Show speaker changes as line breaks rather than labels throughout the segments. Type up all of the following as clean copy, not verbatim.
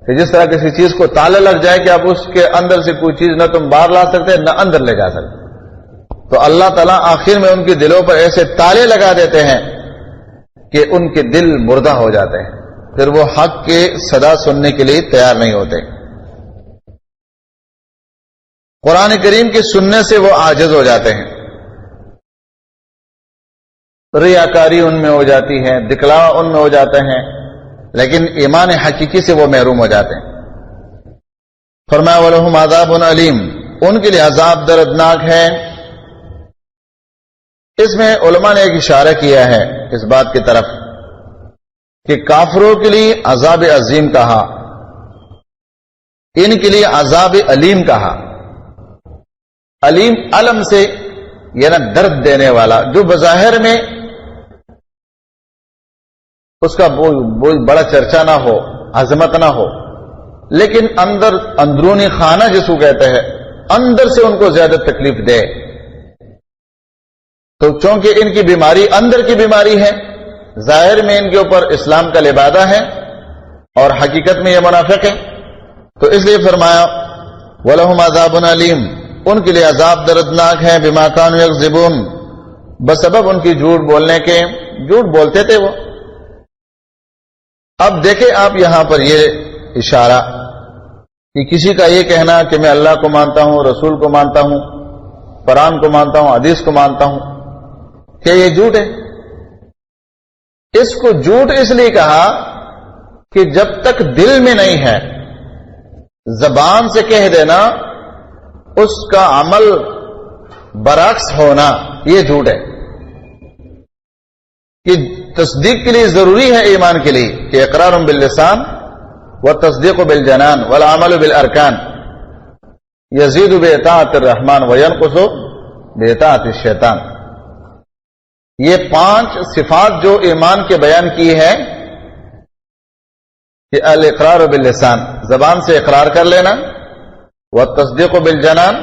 کہ جس طرح کسی چیز کو تالا لگ جائے کہ اب اس کے اندر سے کوئی چیز نہ تم باہر لا سکتے نہ اندر لے جا سکتے، تو اللہ تعالیٰ آخر میں ان کے دلوں پر ایسے تالے لگا دیتے ہیں کہ ان کے دل مردہ ہو جاتے ہیں، پھر وہ حق کے صدا سننے کے لیے تیار نہیں ہوتے، قرآن کریم کے سننے سے وہ عاجز ہو جاتے ہیں، ریاکاری ان میں ہو جاتی ہے، دکھلاوا ان میں ہو جاتے ہیں، لیکن ایمان حقیقی سے وہ محروم ہو جاتے ہیں۔ فرمایا وَلَهُمْ عَذَابٌ عَلِيمٌ، ان کے لیے عذاب دردناک ہے۔ اس میں علماء نے ایک اشارہ کیا ہے اس بات کی طرف کہ کافروں کے لیے عذاب عظیم کہا، ان کے لیے عذاب علیم کہا۔ علیم علم سے یعنی درد دینے والا، جو بظاہر میں اس کا بڑا چرچا نہ ہو، عظمت نہ ہو، لیکن اندر اندرونی خانہ جس کو کہتے ہیں، اندر سے ان کو زیادہ تکلیف دے۔ تو چونکہ ان کی بیماری اندر کی بیماری ہے، ظاہر میں ان کے اوپر اسلام کا لبادہ ہے اور حقیقت میں یہ منافق ہے، تو اس لیے فرمایا وَلَهُمْ عَذَابٌ عَلِيمٌ، ان کے لیے عذاب دردناک ہے، بِمَا كَانُوا يَكْذِبُونَ، بسبب ان کی جھوٹ بولنے کے، جھوٹ بولتے تھے وہ۔ اب دیکھیں آپ یہاں پر یہ اشارہ کہ کسی کا یہ کہنا کہ میں اللہ کو مانتا ہوں، رسول کو مانتا ہوں، قرآن کو مانتا ہوں، حدیث کو مانتا ہوں، کہ یہ جھوٹ ہے۔ اس کو جھوٹ اس لیے کہا کہ جب تک دل میں نہیں ہے، زبان سے کہہ دینا، اس کا عمل برعکس ہونا، یہ جھوٹ ہے۔ کہ تصدیق کے لیے ضروری ہے ایمان کے لیے کہ اقرار باللسان والتصدیق بالجنان والعمل بالارکان یزید باطاعت الرحمن وینقص باطاعت الشیطان۔ یہ 5 صفات جو ایمان کے بیان کی ہے کہ الاقرار باللسان، زبان سے اقرار کر لینا، والتصدیق بالجنان،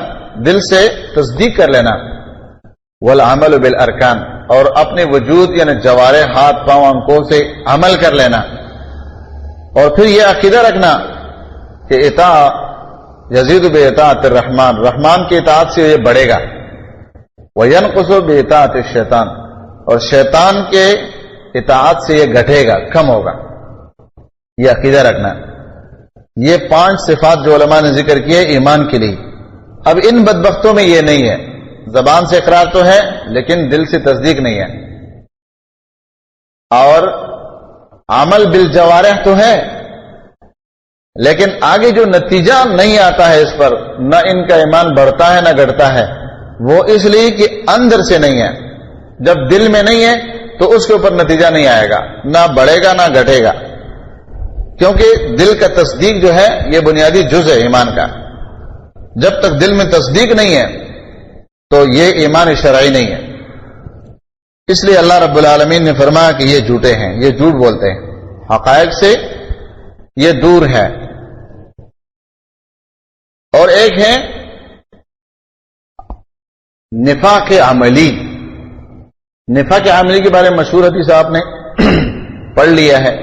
دل سے تصدیق کر لینا، والعمل بالارکان، اور اپنے وجود یعنی جوارح، ہاتھ پاؤں آنکھوں سے عمل کر لینا، اور پھر یہ عقیدہ رکھنا کہ اطاعت یزید باطاعت الرحمن، رحمان کی اطاعت سے یہ بڑھے گا، وینقص باطاعت الشیطان، اور شیطان کے اطاعت سے یہ گھٹے گا، کم ہوگا، یہ عقیدہ رکھنا۔ یہ 5 صفات جو علماء نے ذکر کیے ایمان کے لیے۔ اب ان بدبختوں میں یہ نہیں ہے، زبان سے اقرار تو ہے لیکن دل سے تصدیق نہیں ہے، اور عمل بالجوارح تو ہے لیکن آگے جو نتیجہ نہیں آتا ہے اس پر، نہ ان کا ایمان بڑھتا ہے نہ گھٹتا ہے، وہ اس لیے کہ اندر سے نہیں ہے۔ جب دل میں نہیں ہے تو اس کے اوپر نتیجہ نہیں آئے گا، نہ بڑھے گا نہ گھٹے گا، کیونکہ دل کا تصدیق جو ہے یہ بنیادی جز ہے ایمان کا۔ جب تک دل میں تصدیق نہیں ہے تو یہ ایمان شرعی نہیں ہے۔ اس لیے اللہ رب العالمین نے فرمایا کہ یہ جھوٹے ہیں، یہ جھوٹ بولتے ہیں، حقائق سے یہ دور ہے۔ اور ایک ہے نفاق عملی۔ نفاق عملی کے بارے میں مشہور حدیث آپ نے پڑھ لیا ہے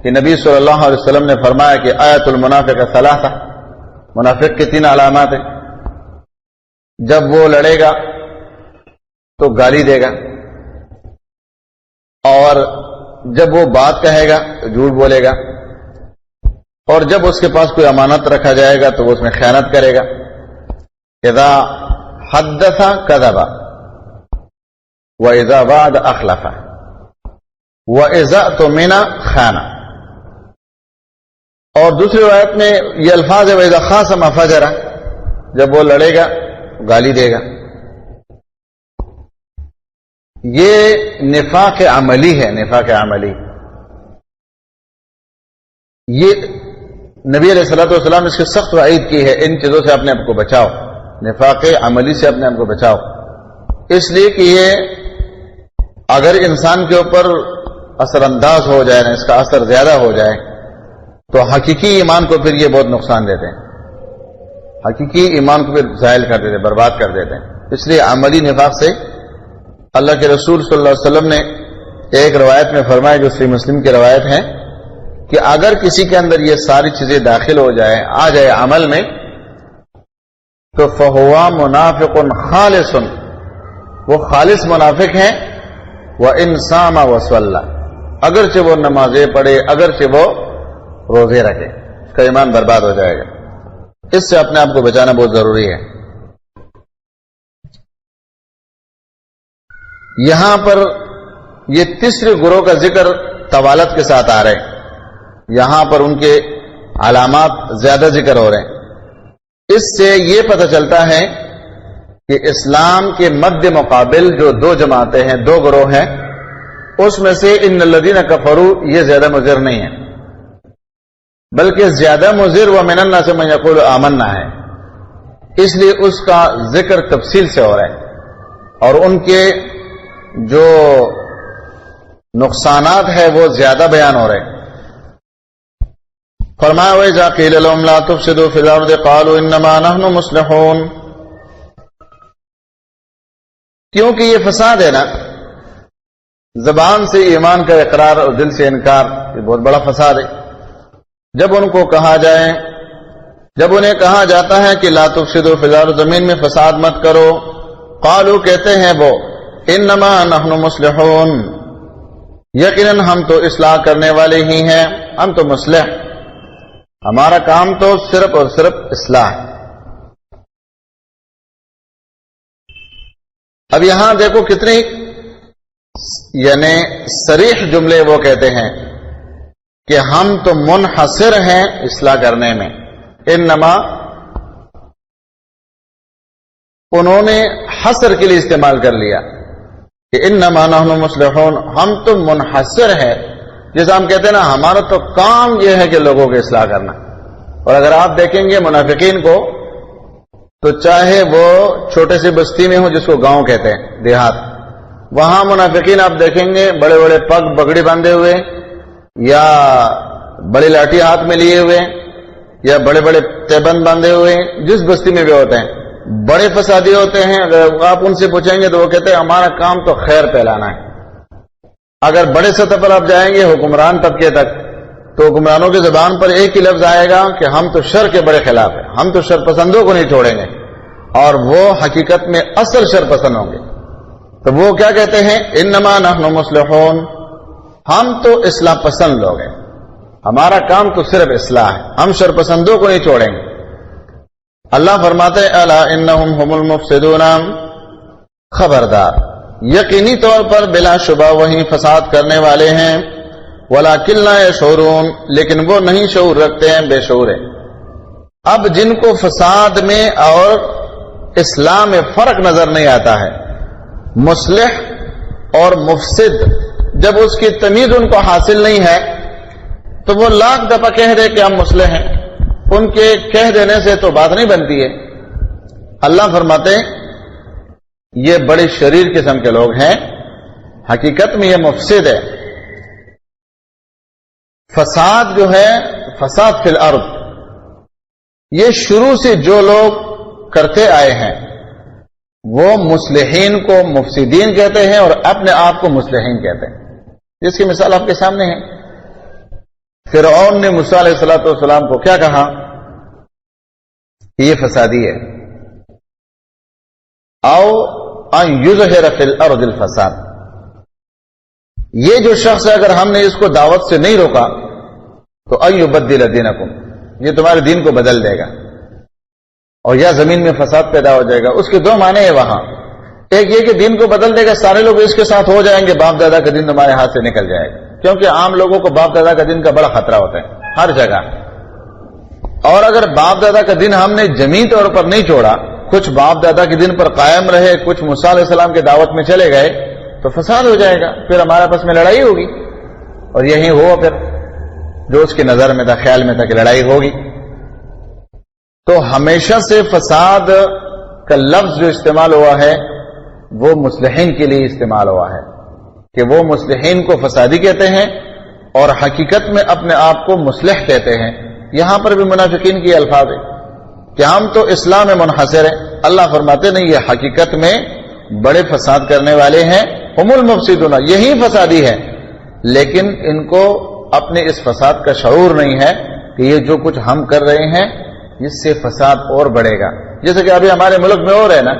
کہ نبی صلی اللہ علیہ وسلم نے فرمایا کہ آیت المنافق ثلاثہ، منافق کے 3 علامات ہیں۔ جب وہ لڑے گا تو گالی دے گا، اور جب وہ بات کہے گا تو جھوٹ بولے گا، اور جب اس کے پاس کوئی امانت رکھا جائے گا تو وہ اس میں خیانت کرے گا۔ اذا حدث کذب واذا وعد اخلف واذا اؤتمن خان۔ اور دوسری روایت میں یہ الفاظ ہے واذا خاصم فجر، جب وہ لڑے گا گالی دے گا۔ یہ نفاق عملی ہے، نفاق عملی۔ یہ نبی علیہ الصلوۃ والسلام نے اس کی سخت وعید کی ہے، ان چیزوں سے اپنے آپ کو بچاؤ، نفاق عملی سے اپنے آپ کو بچاؤ، اس لیے کہ یہ اگر انسان کے اوپر اثر انداز ہو جائے نا، اس کا اثر زیادہ ہو جائے تو حقیقی ایمان کو پھر یہ بہت نقصان دیتے ہیں، حقیقی ایمان کو پھر زائل کر دیتے ہیں، برباد کر دیتے ہیں۔ اس لیے عملی نفاق سے اللہ کے رسول صلی اللہ علیہ وسلم نے ایک روایت میں فرمایا جو صحیح مسلم کی روایت ہے کہ اگر کسی کے اندر یہ ساری چیزیں داخل ہو جائے، آ جائے عمل میں، تو فہوا منافق خالص، وہ خالص منافق ہیں، وَإِن صَامَ وَصَلَّى، اگرچہ وہ نمازیں پڑھے، اگرچہ وہ روزے رکھے، اس کا ایمان برباد ہو جائے گا۔ اس سے اپنے آپ کو بچانا بہت ضروری ہے۔ یہاں پر یہ تیسرے گروہ کا ذکر طوالت کے ساتھ آ رہے ہیں، یہاں پر ان کے علامات زیادہ ذکر ہو رہے ہیں۔ اس سے یہ پتہ چلتا ہے کہ اسلام کے مد مقابل جو دو جماعتیں ہیں، دو گروہ ہیں، اس میں سے ان الذین کفروا یہ زیادہ مضر نہیں ہے، بلکہ زیادہ مضر ومن الناس من یقول آمنا ہے۔ اس لیے اس کا ذکر تفصیل سے ہو رہا ہے، اور ان کے جو نقصانات ہے وہ زیادہ بیان ہو رہے ہیں۔ فرمایا وَإِذَا قِيلَ لَهُمْ لَا تُفْسِدُوا فِي الْأَرْضِ قَالُوا إِنَّمَا نَحْنُ مُصْلِحُونَ، کیونکہ یہ فساد ہے نا، زبان سے ایمان کا اقرار اور دل سے انکار، یہ بہت بڑا فساد ہے۔ جب ان کو کہا جائے، جب انہیں کہا جاتا ہے کہ لا تفسدوا فی الارض، زمین میں فساد مت کرو، قالوا کہتے ہیں وہ، انما نحن مصلحون، یقیناً ہم تو اصلاح کرنے والے ہی ہیں، ہم تو مصلح، ہمارا کام تو صرف اور صرف اصلاح ہے۔ اب یہاں دیکھو کتنی یعنی صریح جملے وہ کہتے ہیں کہ ہم تو منحصر ہیں اصلاح کرنے میں۔ انما انہوں نے حصر کے لیے استعمال کر لیا کہ انما نحن مصلحون، ہم تو منحصر ہیں، جیسا ہم کہتے ہیں نا ہمارا تو کام یہ ہے کہ لوگوں کی اصلاح کرنا۔ اور اگر آپ دیکھیں گے منافقین کو، تو چاہے وہ چھوٹے سے بستی میں ہو جس کو گاؤں کہتے ہیں، دیہات، وہاں منافقین آپ دیکھیں گے بڑے بڑے پگ بگڑی باندھے ہوئے، یا بڑی لاٹھی ہاتھ میں لیے ہوئے، یا بڑے بڑے تیبند باندھے ہوئے، جس بستی میں بھی ہوتے ہیں، بڑے فسادی ہوتے ہیں۔ اگر آپ ان سے پوچھیں گے تو وہ کہتے ہیں ہمارا کام تو خیر پھیلانا ہے۔ اگر بڑے سطح پر آپ جائیں گے حکمران طبقے تک، تو حکمرانوں کی زبان پر ایک ہی لفظ آئے گا کہ ہم تو شر کے بڑے خلاف ہیں، ہم تو شر پسندوں کو نہیں چھوڑیں گے، اور وہ حقیقت میں اصل شر پسند ہوں گے۔ تو وہ کیا کہتے ہیں، انما نحن مصلحون، ہم تو اصلاح پسند لوگ ہیں، ہمارا کام تو صرف اصلاح ہے، ہم شر پسندوں کو نہیں چھوڑیں گے۔ اللہ فرماتے ہیں الا انہم هم المفسدون، خبردار یقینی طور پر بلا شبہ وہی فساد کرنے والے ہیں، ولکن لا یشعرون، لیکن وہ نہیں شعور رکھتے ہیں، بے شعور ہیں۔ اب جن کو فساد میں اور اصلاح میں فرق نظر نہیں آتا ہے، مصلح اور مفسد، جب اس کی تمیز ان کو حاصل نہیں ہے تو وہ لاکھ دفعہ کہہ دے کہ ہم مصلح ہیں، ان کے کہہ دینے سے تو بات نہیں بنتی ہے۔ اللہ فرماتے ہیں یہ بڑے شریر قسم کے لوگ ہیں، حقیقت میں یہ مفسد ہے۔ فساد جو ہے، فساد فی الارض، یہ شروع سے جو لوگ کرتے آئے ہیں وہ مصلحین کو مفسدین کہتے ہیں اور اپنے آپ کو مصلحین کہتے ہیں، جس کی مثال آپ کے سامنے ہے۔ فرعون نے موسیٰ علیہ الصلوۃ والسلام کو کیا کہا کہ یہ فسادی ہے، او ان یظہر فی الارض الفساد، یہ جو شخص ہے اگر ہم نے اس کو دعوت سے نہیں روکا تو ان یبدل دینکم، یہ تمہارے دین کو بدل دے گا اور یا زمین میں فساد پیدا ہو جائے گا۔ اس کے دو معنی ہیں وہاں، ایک یہ کہ دین کو بدل دے گا، سارے لوگ اس کے ساتھ ہو جائیں گے، باپ دادا کا دین تمہارے ہاتھ سے نکل جائے گا، کیونکہ عام لوگوں کو باپ دادا کا دین کا بڑا خطرہ ہوتا ہے ہر جگہ۔ اور اگر باپ دادا کا دین ہم نے جمی طور پر نہیں چھوڑا، کچھ باپ دادا کے دین پر قائم رہے، کچھ موسیٰ علیہ السلام کے دعوت میں چلے گئے، تو فساد ہو جائے گا، پھر ہمارے پاس میں لڑائی ہوگی، اور یہی ہوا پھر جو اس کی نظر میں تھا، خیال میں تھا کہ لڑائی ہوگی۔ تو ہمیشہ سے فساد کا لفظ جو استعمال ہوا ہے وہ مصلحین کے لیے استعمال ہوا ہے، کہ وہ مصلحین کو فسادی کہتے ہیں اور حقیقت میں اپنے آپ کو مصلح کہتے ہیں۔ یہاں پر بھی منافقین کی الفاظ ہے کہ ہم تو اسلام میں منحصر ہیں، اللہ فرماتے نہیں، یہ حقیقت میں بڑے فساد کرنے والے ہیں، ہم المفسدون، یہی فسادی ہے، لیکن ان کو اپنے اس فساد کا شعور نہیں ہے کہ یہ جو کچھ ہم کر رہے ہیں اس سے فساد اور بڑھے گا. جیسے کہ ابھی ہمارے ملک میں ہو رہا ہے نا,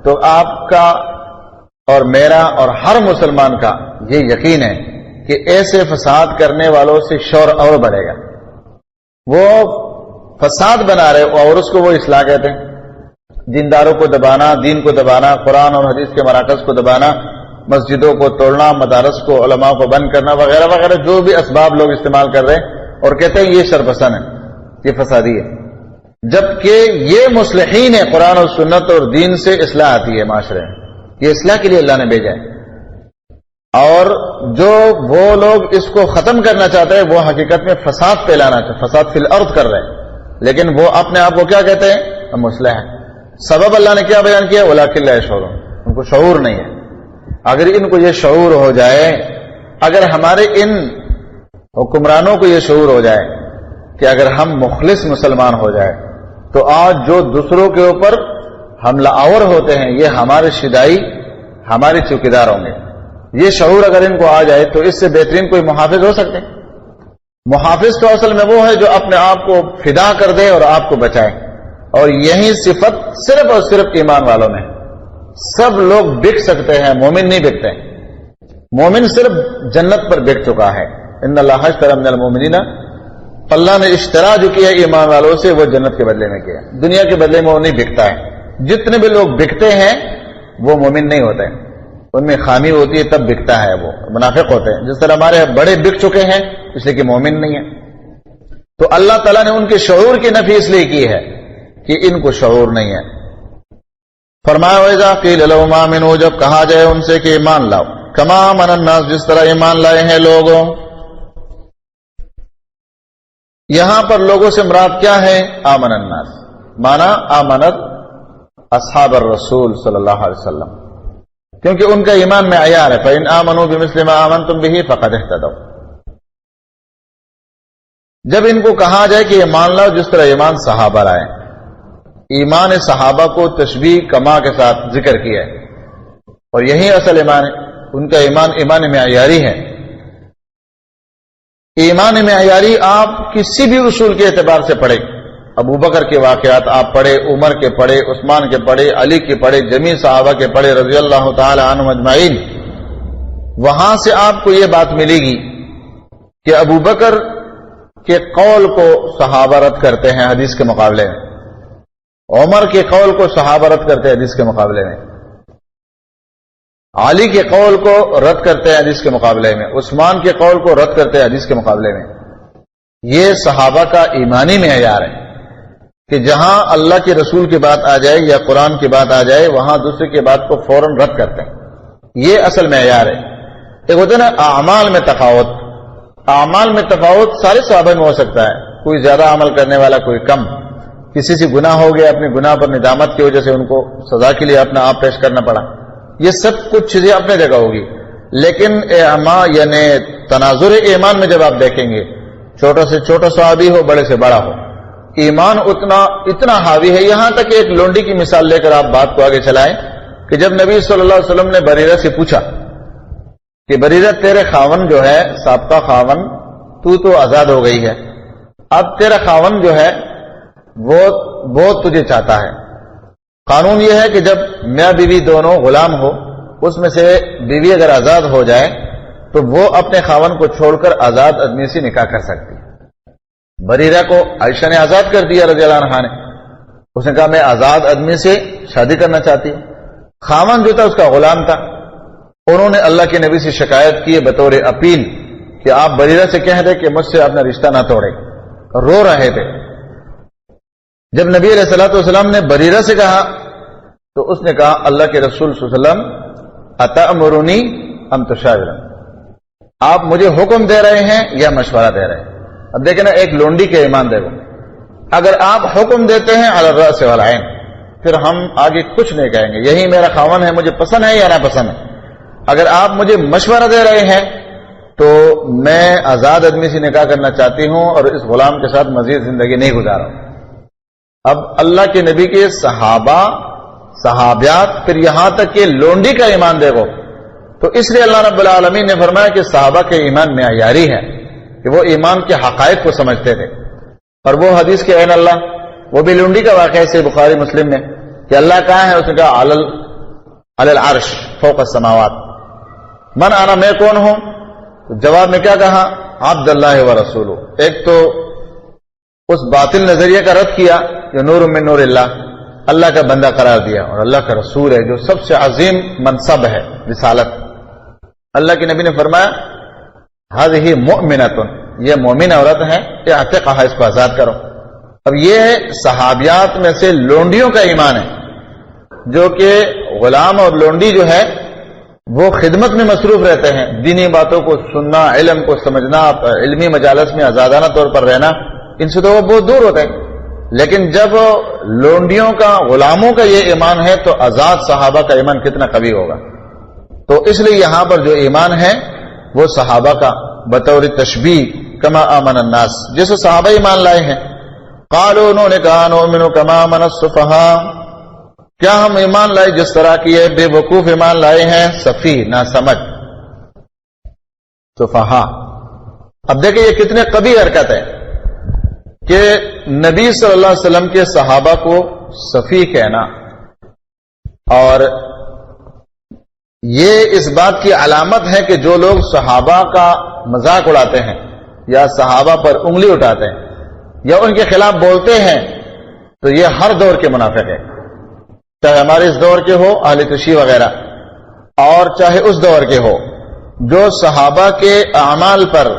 تو آپ کا اور میرا اور ہر مسلمان کا یہ یقین ہے کہ ایسے فساد کرنے والوں سے شور اور بڑھے گا. وہ فساد بنا رہے اور اس کو وہ اصلاح کہتے ہیں. دینداروں کو دبانا, دین کو دبانا, قرآن اور حدیث کے مراکز کو دبانا, مسجدوں کو توڑنا, مدارس کو, علماء کو بند کرنا وغیرہ وغیرہ, جو بھی اسباب لوگ استعمال کر رہے ہیں اور کہتے ہیں یہ شرپسند ہے, یہ فسادی ہے. جبکہ یہ مصلحین ہے, قرآن اور سنت اور دین سے اصلاح آتی ہے معاشرے میں, یہ اصلاح کے لیے اللہ نے بھیجا ہے. اور جو وہ لوگ اس کو ختم کرنا چاہتے ہیں وہ حقیقت میں فساد پھیلانا چاہتے, فساد فی الارض کر رہے ہیں, لیکن وہ اپنے آپ کو کیا کہتے ہیں؟ مصلح ہے. سبب اللہ نے کیا بیان کیا؟ ولکن لا یشعرون, ان کو شعور نہیں ہے. اگر ان کو یہ شعور ہو جائے, اگر ہمارے ان حکمرانوں کو یہ شعور ہو جائے کہ اگر ہم مخلص مسلمان ہو جائے تو آج جو دوسروں کے اوپر حملہ آور ہوتے ہیں یہ ہمارے شدائی, ہمارے چوکیدار ہوں گے. یہ شعور اگر ان کو آ جائے تو اس سے بہترین کوئی محافظ ہو سکتے ہیں؟ محافظ تو اصل میں وہ ہے جو اپنے آپ کو فدا کر دے اور آپ کو بچائے, اور یہی صفت صرف اور صرف ایمان والوں میں. سب لوگ بک سکتے ہیں, مومن نہیں بکتے. مومن صرف جنت پر بک چکا ہے. ان اللہ اشتری من المؤمنین, اللہ نے اشترا جو کیا ایمان والوں سے وہ جنت کے بدلے میں کیا, دنیا کے بدلے میں وہ نہیں بکتا ہے. جتنے بھی لوگ بکتے ہیں وہ مومن نہیں ہوتے, ان میں خامی ہوتی ہے تب بکتا ہے, وہ منافق ہوتے ہیں. جس طرح ہمارے بڑے بک چکے ہیں اس لیے کہ مومن نہیں ہے. تو اللہ تعالیٰ نے ان کے شعور کی نفی اس لیے کی ہے کہ ان کو شعور نہیں ہے. فرمایا وَإِذَا قِيلَ لَهُمْ آمِنُوا, جب کہا جائے ان سے کہ ایمان لاؤ, كَمَا آمَنَ النَّاسُ, جس طرح ایمان لائے ہیں لوگوں. یہاں پر لوگوں سے مراد کیا ہے؟ آمن الناس, مانا آمنت اصحاب الرسول صلی اللہ علیہ وسلم, کیونکہ ان کا ایمان میں عیار ہے. فَإِنْ آمَنُوا بِمِثْلِ مَا آمَنْتُمْ بِهِ فَقَدِ اهْتَدَوْا. جب ان کو کہا جائے کہ ایمان لاؤ جس طرح ایمان صحابہ لائے, ایمان صحابہ کو تشبیہ کما کے ساتھ ذکر کیا ہے, اور یہی اصل ایمان ہے. ان کا ایمان ایمان معیاری ہے. ایمان معیاری آپ کسی بھی اصول کے اعتبار سے پڑھیں, ابو بکر کے واقعات آپ پڑھے, عمر کے پڑھے, عثمان کے پڑھے, علی کے پڑھے, جمیع صحابہ کے پڑھے رضی اللہ تعالی عنہم اجمعین, وہاں سے آپ کو یہ بات ملے گی کہ ابو بکر کے قول کو صحابہ رد کرتے ہیں حدیث کے مقابلے میں, عمر کے قول کو صحابہ رد کرتے ہیں حدیث کے مقابلے میں, علی کے قول کو رد کرتے ہیں حدیث کے مقابلے میں, عثمان کے قول کو رد کرتے ہیں حدیث کے مقابلے میں. یہ صحابہ کا ایمانی معیار ہے کہ جہاں اللہ کے رسول کی بات آ جائے یا قرآن کی بات آ جائے وہاں دوسرے کی بات کو فوراً رد کرتے ہیں. یہ اصل معیار ہے. ایک ہوتا ہے نا اعمال میں تفاوت, اعمال میں تفاوت سارے صحابہ میں ہو سکتا ہے, کوئی زیادہ عمل کرنے والا کوئی کم, کسی سے گناہ ہو گیا, اپنے گناہ پر ندامت کی وجہ سے ان کو سزا کے لیے اپنا آپ پیش کرنا پڑا, یہ سب کچھ چیزیں اپنے جگہ ہوگی. لیکن یعنی تناظر ایمان میں جب آپ دیکھیں گے, چھوٹا سے چھوٹا صحابی ہو, بڑے سے بڑا ہو, ایمان اتنا حاوی ہے. یہاں تک ایک لونڈی کی مثال لے کر آپ بات کو آگے چلائیں کہ جب نبی صلی اللہ علیہ وسلم نے بریرہ سے پوچھا کہ بریرہ تیرے خاون جو ہے, سابقہ خاون, تو آزاد ہو گئی ہے, اب تیرا خاون جو ہے وہ تجھے چاہتا ہے. قانون یہ ہے کہ جب میاں بیوی دونوں غلام ہو, اس میں سے بیوی اگر آزاد ہو جائے تو وہ اپنے خاون کو چھوڑ کر آزاد آدمی سے نکاح کر سکتی ہے. بریرہ کو عائشہ نے آزاد کر دیا رضی اللہ عنہا نے, اس نے کہا میں آزاد آدمی سے شادی کرنا چاہتی ہوں. خاون جو تھا اس کا غلام تھا. انہوں نے اللہ کے نبی سے شکایت کی بطور اپیل کہ آپ بریرہ سے کہہ دیں کہ مجھ سے اپنا رشتہ نہ توڑے. رو رہے تھے. جب نبی علیہ الصلوۃ والسلام نے بریرہ سے کہا تو اس نے کہا اللہ کے رسول صلی اللہ علیہ وسلم اتأمرنی ام تشاورنی, آپ مجھے حکم دے رہے ہیں یا مشورہ دے رہے ہیں. اب دیکھیں نا ایک لونڈی کے ایمان دیکھو, اگر آپ حکم دیتے ہیں علی الرأس والعین پھر ہم آگے کچھ نہیں کہیں گے, یہی میرا خاون ہے, مجھے پسند ہے یا نہ پسند ہے. اگر آپ مجھے مشورہ دے رہے ہیں تو میں آزاد آدمی سے نکاح کرنا چاہتی ہوں اور اس غلام کے ساتھ مزید زندگی نہیں گزارا. اب اللہ کے نبی کے صحابہ, صحابیات, پھر یہاں تک کہ لونڈی کا ایمان دیکھو. تو اس لیے اللہ رب العالمین نے فرمایا کہ صحابہ کے ایمان معیاری ہے. کہ وہ ایمان کے حقائق کو سمجھتے تھے. اور وہ حدیث کے عین اللہ، وہ بھی لونڈی کا واقعہ ہے بخاری مسلم میں کہ اللہ کہاں ہے؟ اس نے کہا علی العرش فوق السماوات. من انا، میں کون ہوں؟ تو جواب میں کیا کہا؟ عبد اللہ و رسولہ. ایک تو اس باطل نظریے کا رد کیا جو نور من نور اللہ کا بندہ قرار دیا اور اللہ کا رسول ہے جو سب سے عظیم منصب ہے رسالت. اللہ کے نبی نے فرمایا هذه مؤمنۃ، یہ مومن عورت ہے، اعتقها، اس کو آزاد کرو. اب یہ صحابیات میں سے لونڈیوں کا ایمان ہے جو کہ غلام اور لونڈی جو ہے وہ خدمت میں مصروف رہتے ہیں، دینی باتوں کو سننا، علم کو سمجھنا، علمی مجالس میں آزادانہ طور پر رہنا، ان سے تو وہ بہت دور ہوتے ہیں. لیکن جب لونڈیوں کا، غلاموں کا یہ ایمان ہے تو آزاد صحابہ کا ایمان کتنا قوی ہوگا. تو اس لیے یہاں پر جو ایمان ہے وہ صحابہ کا بطور تشبیہ کما آمن الناس، جیسے صحابہ ایمان لائے ہیں. قالوا، انہوں نے کہا نؤمن کما آمن السفہاء، کیا ہم ایمان لائے جس طرح کی ہے بے وقوف ایمان لائے ہیں، سفیہ، نا سمجھ، سفہاء. اب دیکھیں یہ کتنے قوی حرکت ہے کہ نبی صلی اللہ علیہ وسلم کے صحابہ کو سفیہ کہنا، اور یہ اس بات کی علامت ہے کہ جو لوگ صحابہ کا مذاق اڑاتے ہیں یا صحابہ پر انگلی اٹھاتے ہیں یا ان کے خلاف بولتے ہیں تو یہ ہر دور کے منافق ہے، چاہے ہمارے اس دور کے ہو اہل تشیع وغیرہ، اور چاہے اس دور کے ہو. جو صحابہ کے اعمال پر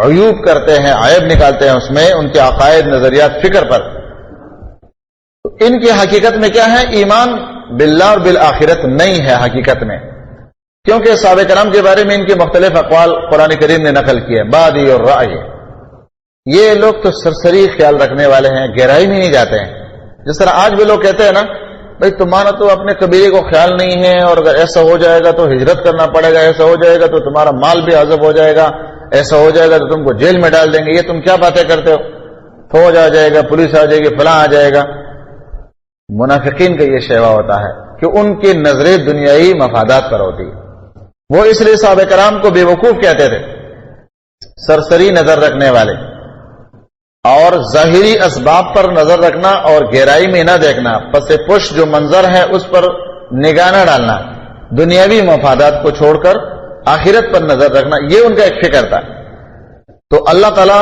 عیوب کرتے ہیں، عیب نکالتے ہیں اس میں، ان کے عقائد، نظریات، فکر پر، تو ان کی حقیقت میں کیا ہے؟ ایمان باللہ اور بالآخرت نہیں ہے حقیقت میں. کیونکہ صحابہ کرام کے بارے میں ان کے مختلف اقوال قرآن کریم نے نقل کیے، بادی اور رائے. یہ لوگ تو سرسری خیال رکھنے والے ہیں، گہرائی میں نہیں جاتے ہیں. جس طرح آج بھی لوگ کہتے ہیں نا بھائی تمہارا تو اپنے قبیلے کو خیال نہیں ہے، اور اگر ایسا ہو جائے گا تو ہجرت کرنا پڑے گا، ایسا ہو جائے گا تو تمہارا مال بھی حذف ہو جائے گا، ایسا ہو جائے گا تو تم کو جیل میں ڈال دیں گے. یہ تم کیا باتیں کرتے ہو؟ فوج آ جائے گا، پولیس آ جائے گی، فلاں آ جائے گا. منافقین کا یہ شیوا ہوتا ہے کہ ان کی نظریں دنیائی مفادات پر ہوتی. وہ اس لیے صحابہ کرام کو بے وقوف کہتے تھے، سرسری نظر رکھنے والے، اور ظاہری اسباب پر نظر رکھنا اور گہرائی میں نہ دیکھنا، پس پش جو منظر ہے اس پر نگاہ نہ ڈالنا، دنیاوی مفادات کو چھوڑ کر آخرت پر نظر رکھنا، یہ ان کا ایک فکر تھا. تو اللہ تعالیٰ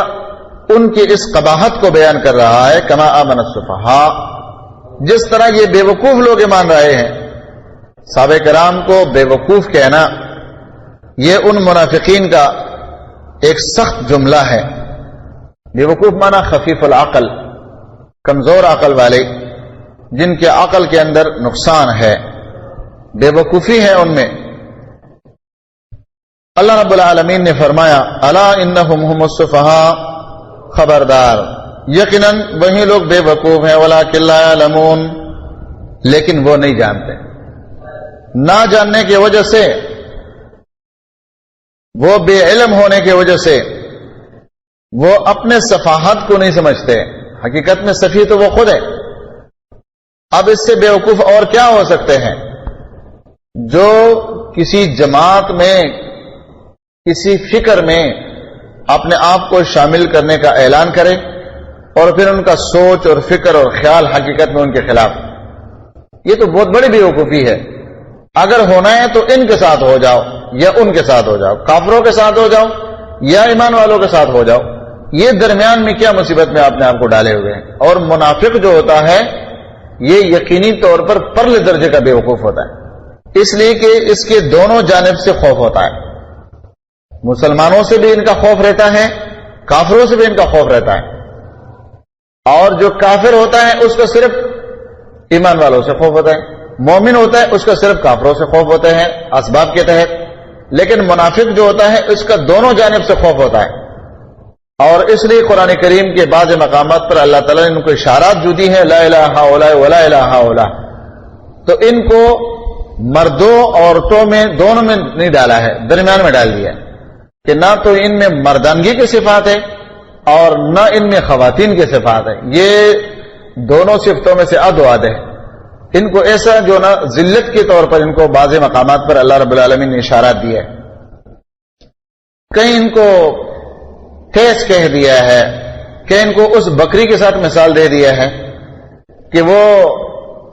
ان کی اس قباحت کو بیان کر رہا ہے، کما آمن السفہاء، جس طرح یہ بے وقوف لوگ ایمان رائے ہیں. صحابہ کرام کو بے وقوف کہنا یہ ان منافقین کا ایک سخت جملہ ہے. بے وقوف مانا خفیف العقل، کمزور عقل والے، جن کے عقل کے اندر نقصان ہے، بے وقوفی ہے ان میں. اللہ رب العالمین نے فرمایا الا انہم هم السفہاء، خبردار یقیناً وہی لوگ بے وقوف ہیں، ولکن لا یعلمون، لیکن وہ نہیں جانتے. نہ جاننے کی وجہ سے، وہ بے علم ہونے کی وجہ سے وہ اپنے صفاحت کو نہیں سمجھتے. حقیقت میں سفیہ تو وہ خود ہے. اب اس سے بے وقوف اور کیا ہو سکتے ہیں؟ جو کسی جماعت میں، کسی فکر میں اپنے آپ کو شامل کرنے کا اعلان کرے اور پھر ان کا سوچ اور فکر اور خیال حقیقت میں ان کے خلاف، یہ تو بہت بڑی بے وقوفی ہے. اگر ہونا ہے تو ان کے ساتھ ہو جاؤ یا ان کے ساتھ ہو جاؤ، کافروں کے ساتھ ہو جاؤ یا ایمان والوں کے ساتھ ہو جاؤ. یہ درمیان میں کیا مصیبت میں آپ نے آپ کو ڈالے ہوئے ہیں. اور منافق جو ہوتا ہے یہ یقینی طور پر پرلے درجے کا بے وقوف ہوتا ہے، اس لیے کہ اس کے دونوں جانب سے خوف ہوتا ہے. مسلمانوں سے بھی ان کا خوف رہتا ہے، کافروں سے بھی ان کا خوف رہتا ہے. اور جو کافر ہوتا ہے اس کا صرف ایمان والوں سے خوف ہوتا ہے، مومن ہوتا ہے اس کا صرف کافروں سے خوف ہوتے ہیں اسباب کے تحت. لیکن منافق جو ہوتا ہے اس کا دونوں جانب سے خوف ہوتا ہے. اور اس لیے قرآن کریم کے بعض مقامات پر اللہ تعالیٰ نے ان کو اشارات جو دی ہیں، لا الہ الا ولا الہ الا، تو ان کو مردوں عورتوں میں دونوں میں نہیں ڈالا ہے، درمیان میں ڈال دیا ہے کہ نہ تو ان میں مردانگی کی صفات ہے اور نہ ان میں خواتین کی صفات ہے. یہ دونوں صفتوں میں سے ادواد ہے. ان کو ایسا جو نا ذلت کے طور پر ان کو بعض مقامات پر اللہ رب العالمین نے اشارات دی ہے. کہیں ان کو ٹھیس کہہ دیا ہے کہ ان کو اس بکری کے ساتھ مثال دے دیا ہے کہ وہ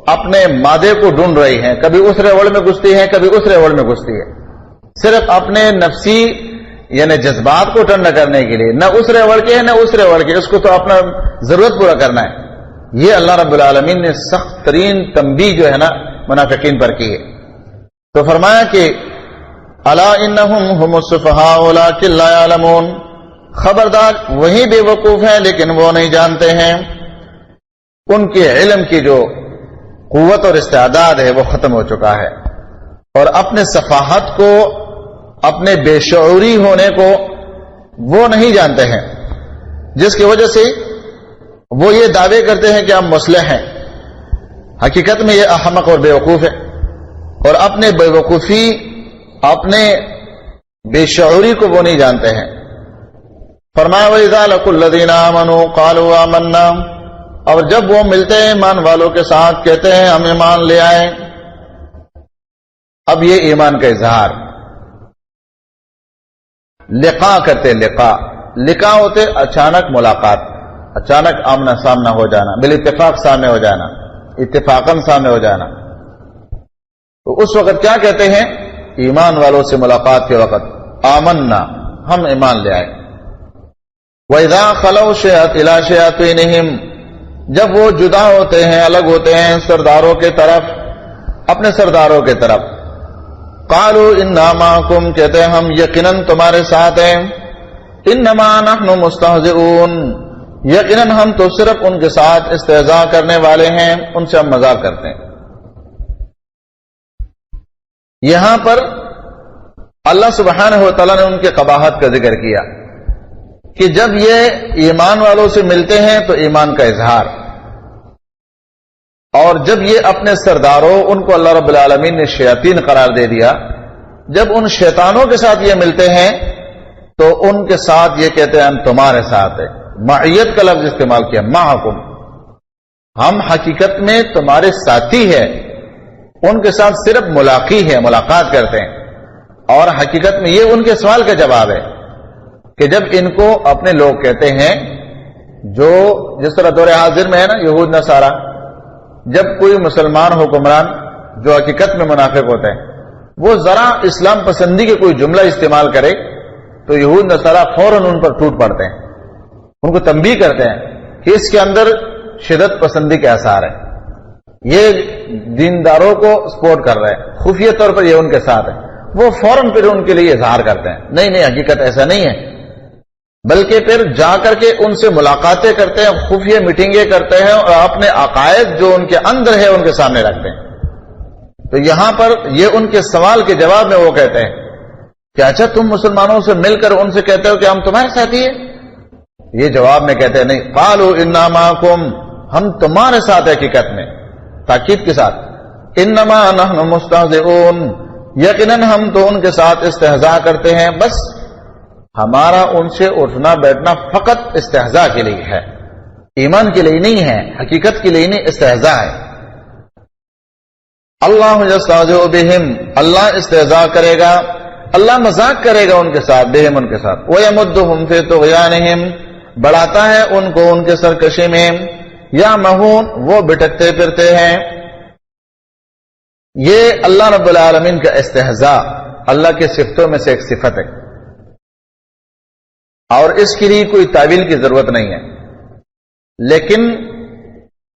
اپنے مادے کو ڈھونڈ رہی ہیں، کبھی اس ریوڑ میں گھستی ہے، کبھی اس ریوڑ میں گھستی ہے، صرف اپنے نفسی یعنی جذبات کو ٹھنڈا کرنے کے لیے، نہ اس ریوڑ کے ہے نہ اس ریوڑ کے، اس کو تو اپنا ضرورت پورا کرنا ہے۔ یہ اللہ رب العالمین نے سخت ترین تنبیہ جو ہے نا منافقین پر کی ہے۔ تو فرمایا کہ الا انہم هم السفہاء ولکن لا یعلمون، خبردار وہی بے وقوف ہیں لیکن وہ نہیں جانتے ہیں، ان کے علم کی جو قوت اور استعداد ہے وہ ختم ہو چکا ہے، اور اپنے سفاہت کو، اپنے بے شعوری ہونے کو وہ نہیں جانتے ہیں، جس کی وجہ سے وہ یہ دعوے کرتے ہیں کہ ہم مصلح ہیں، حقیقت میں یہ احمق اور بے وقوف ہے، اور اپنے بے وقوفی، اپنے بے شعوری کو وہ نہیں جانتے ہیں۔ فرمایا وَإِذَا لَقُوا الَّذِينَ آمَنُوا قَالُوا آمَنَّا، اور جب وہ ملتے ہیں ایمان والوں کے ساتھ کہتے ہیں ہم ایمان لے آئے۔ اب یہ ایمان کا اظہار، لقاء کرتے، لقاء ہوتے اچانک ملاقات، اچانک آمنا سامنا ہو جانا، بالاتفاق سامنے ہو جانا، اتفاقاً سامنے ہو جانا۔ تو اس وقت کیا کہتے ہیں؟ ایمان والوں سے ملاقات کے وقت آمنا، ہم ایمان لے آئے۔ وَإِذَا خَلَوْا إِلَىٰ شَيَاطِينِهِمْ، جب وہ جدا ہوتے ہیں، الگ ہوتے ہیں سرداروں کے طرف، اپنے سرداروں کے طرف، قَالُوا إِنَّا مَعَكُمْ، کہتے ہیں ہم یقیناً تمہارے ساتھ ہیں، إِنَّمَا نَحْنُ مُسْتَهْزِئُونَ، یقیناً ہم تو صرف ان کے ساتھ استہزاء کرنے والے ہیں، ان سے ہم مذاق کرتے ہیں۔ یہاں پر اللہ سبحانہ و تعالیٰ نے ان کے قباحت کا ذکر کیا کہ جب یہ ایمان والوں سے ملتے ہیں تو ایمان کا اظہار، اور جب یہ اپنے سرداروں، ان کو اللہ رب العالمین نے شیاطین قرار دے دیا، جب ان شیطانوں کے ساتھ یہ ملتے ہیں تو ان کے ساتھ یہ کہتے ہیں ہم تمہارے ساتھ ہیں، معیت کا لفظ استعمال کیا، معکم، ہم حقیقت میں تمہارے ساتھی ہیں، ان کے ساتھ صرف ملاقی ہے، ملاقات کرتے ہیں۔ اور حقیقت میں یہ ان کے سوال کا جواب ہے کہ جب ان کو اپنے لوگ کہتے ہیں، جو جس طرح دور حاضر میں ہے نا یہود نصارہ، جب کوئی مسلمان حکمران جو حقیقت میں منافق ہوتا ہے وہ ذرا اسلام پسندی کے کوئی جملہ استعمال کرے تو یہود نصارہ فوراً ان پر ٹوٹ پڑتے ہیں، ان کو تنبیہ کرتے ہیں کہ اس کے اندر شدت پسندی کے آثار ہیں، یہ دینداروں کو سپورٹ کر رہے ہیں، خفیہ طور پر یہ ان کے ساتھ ہے۔ وہ فوراً پھر ان کے لیے اظہار کرتے ہیں نہیں نہیں حقیقت ایسا نہیں ہے، بلکہ پھر جا کر کے ان سے ملاقاتیں کرتے ہیں، خفیہ میٹنگیں کرتے ہیں، اور اپنے عقائد جو ان کے اندر ہے ان کے سامنے رکھتے ہیں۔ تو یہاں پر یہ ان کے سوال کے جواب میں وہ کہتے ہیں کہ اچھا تم مسلمانوں سے مل کر ان سے کہتے ہو کہ ہم تمہارے ساتھی ہیں؟ یہ جواب میں کہتے ہیں نہیں، قالوا انا معکم، ہم تمہارے ساتھ حقیقت میں، تاکید کے ساتھ، انما نحن مستہزئون، یقیناً ہم تو ان کے ساتھ استہزاء کرتے ہیں، بس ہمارا ان سے اٹھنا بیٹھنا فقط استہزاء کے لیے ہے، ایمان کے لیے نہیں ہے، حقیقت کے لیے نہیں، استہزاء ہے۔ اللہ یستہزئ بہم، اللہ استہزاء کرے گا، اللہ مذاق کرے گا ان کے ساتھ، بہم ان کے ساتھ، ویمدہم فی طغیانہم، بڑھاتا ہے ان کو ان کے سرکشی میں، یا مہون، وہ بھٹکتے پھرتے ہیں۔ یہ اللہ رب العالمین کا استہزاء اللہ کے صفتوں میں سے ایک صفت ہے، اور اس کے لیے کوئی تعویل کی ضرورت نہیں ہے، لیکن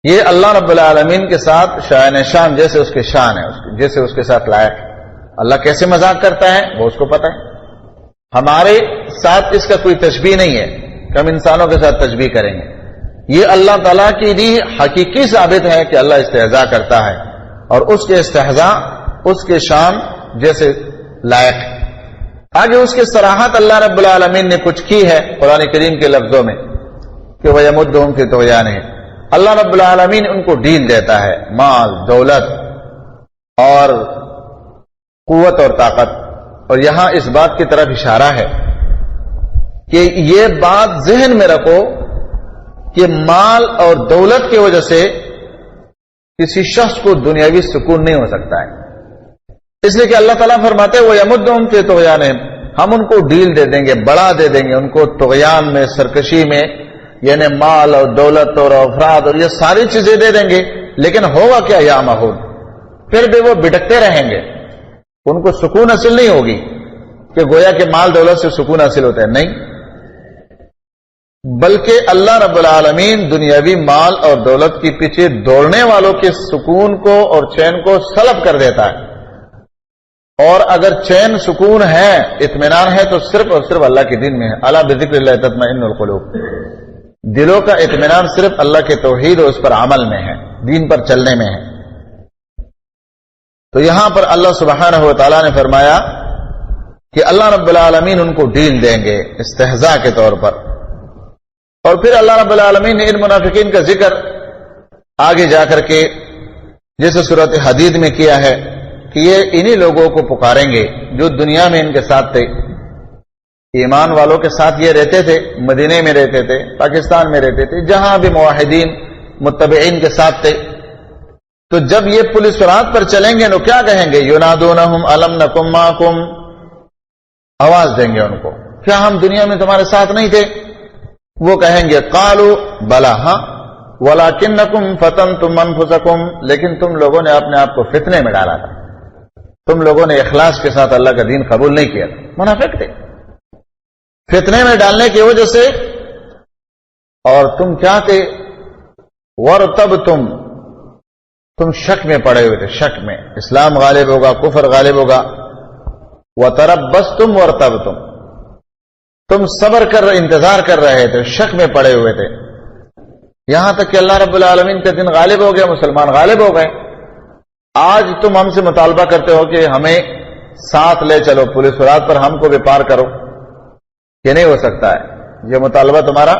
یہ اللہ رب العالمین کے ساتھ شان شان جیسے اس کے شان ہے، جیسے اس کے ساتھ لائق ہے۔ اللہ کیسے مذاق کرتا ہے وہ اس کو پتہ ہے، ہمارے ساتھ اس کا کوئی تشبیہ نہیں ہے کہ ہم انسانوں کے ساتھ تشبیہ کریں گے، یہ اللہ تعالیٰ کے لیے حقیقی ثابت ہے کہ اللہ استہزاء کرتا ہے، اور اس کے استہزاء اس کے شان جیسے لائق ہے۔ آگے اس کے صراحت اللہ رب العالمین نے کچھ کی ہے قرآن کریم کے لفظوں میں کہ وَيَمُدُّهُمْ فِي طُغْيَانِهِمْ، اللہ رب العالمین ان کو ڈیل دیتا ہے، مال، دولت اور قوت اور طاقت، اور یہاں اس بات کی طرف اشارہ ہے کہ یہ بات ذہن میں رکھو کہ مال اور دولت کی وجہ سے کسی شخص کو دنیاوی سکون نہیں ہو سکتا ہے، اس لیے کہ اللہ تعالیٰ فرماتے ہیں وَيَمُدُّهُمْ فِي طُغْيَانِهِمْ، ہم ان کو ڈیل دے دیں گے، بڑا دے دیں گے ان کو طغیان میں، سرکشی میں، یعنی مال اور دولت اور افراد اور یہ ساری چیزیں دے دیں گے، لیکن ہوگا کیا؟ یا مہون، پھر بھی وہ بھٹکتے رہیں گے، ان کو سکون حاصل نہیں ہوگی کہ گویا کہ مال دولت سے سکون حاصل ہوتا ہے، نہیں، بلکہ اللہ رب العالمین دنیاوی مال اور دولت کے پیچھے دوڑنے والوں کے سکون کو اور چین کو سلب کر دیتا ہے۔ اور اگر چین، سکون ہے، اطمینان ہے تو صرف اور صرف اللہ کے دین میں ہے۔ الا بذکر اللہ تطمئن القلوب، دلوں کا اطمینان صرف اللہ کے توحید اور اس پر عمل میں ہے، دین پر چلنے میں ہے۔ تو یہاں پر اللہ سبحانہ و تعالیٰ نے فرمایا کہ اللہ رب العالمین ان کو ڈیل دیں گے استہزاء کے طور پر، اور پھر اللہ رب العالمین نے ان منافقین کا ذکر آگے جا کر کے جیسے سورۃ حدید میں کیا ہے کہ یہ انہی لوگوں کو پکاریں گے جو دنیا میں ان کے ساتھ تھے، ایمان والوں کے ساتھ یہ رہتے تھے، مدینے میں رہتے تھے، پاکستان میں رہتے تھے، جہاں بھی موحدین متبعین کے ساتھ تھے۔ تو جب یہ پولیس صراط پر چلیں گے تو کیا کہیں گے؟ ینادونہم الم نکم معکم، آواز دیں گے ان کو، کیا ہم دنیا میں تمہارے ساتھ نہیں تھے؟ وہ کہیں گے قالوا بلا، ہاں، ولکنکم فتنتم انفسکم، لیکن تم لوگوں نے اپنے آپ کو فتنے میں ڈالا تھا، تم لوگوں نے اخلاص کے ساتھ اللہ کا دین قبول نہیں کیا تھا، منافق تھے، فتنے میں ڈالنے کی وجہ سے۔ اور تم کیا تھے؟ تم شک میں پڑے ہوئے تھے، شک میں، اسلام غالب ہوگا، کفر غالب ہوگا۔ وتربصتم وارتبتم، تم صبر کر انتظار کر رہے تھے، شک میں پڑے ہوئے تھے، یہاں تک کہ اللہ رب العالمین کا دین غالب ہو گیا، مسلمان غالب ہو گئے۔ آج تم ہم سے مطالبہ کرتے ہو کہ ہمیں ساتھ لے چلو، پولیس صراط پر ہم کو بھی پار کرو، یہ نہیں ہو سکتا ہے، یہ مطالبہ تمہارا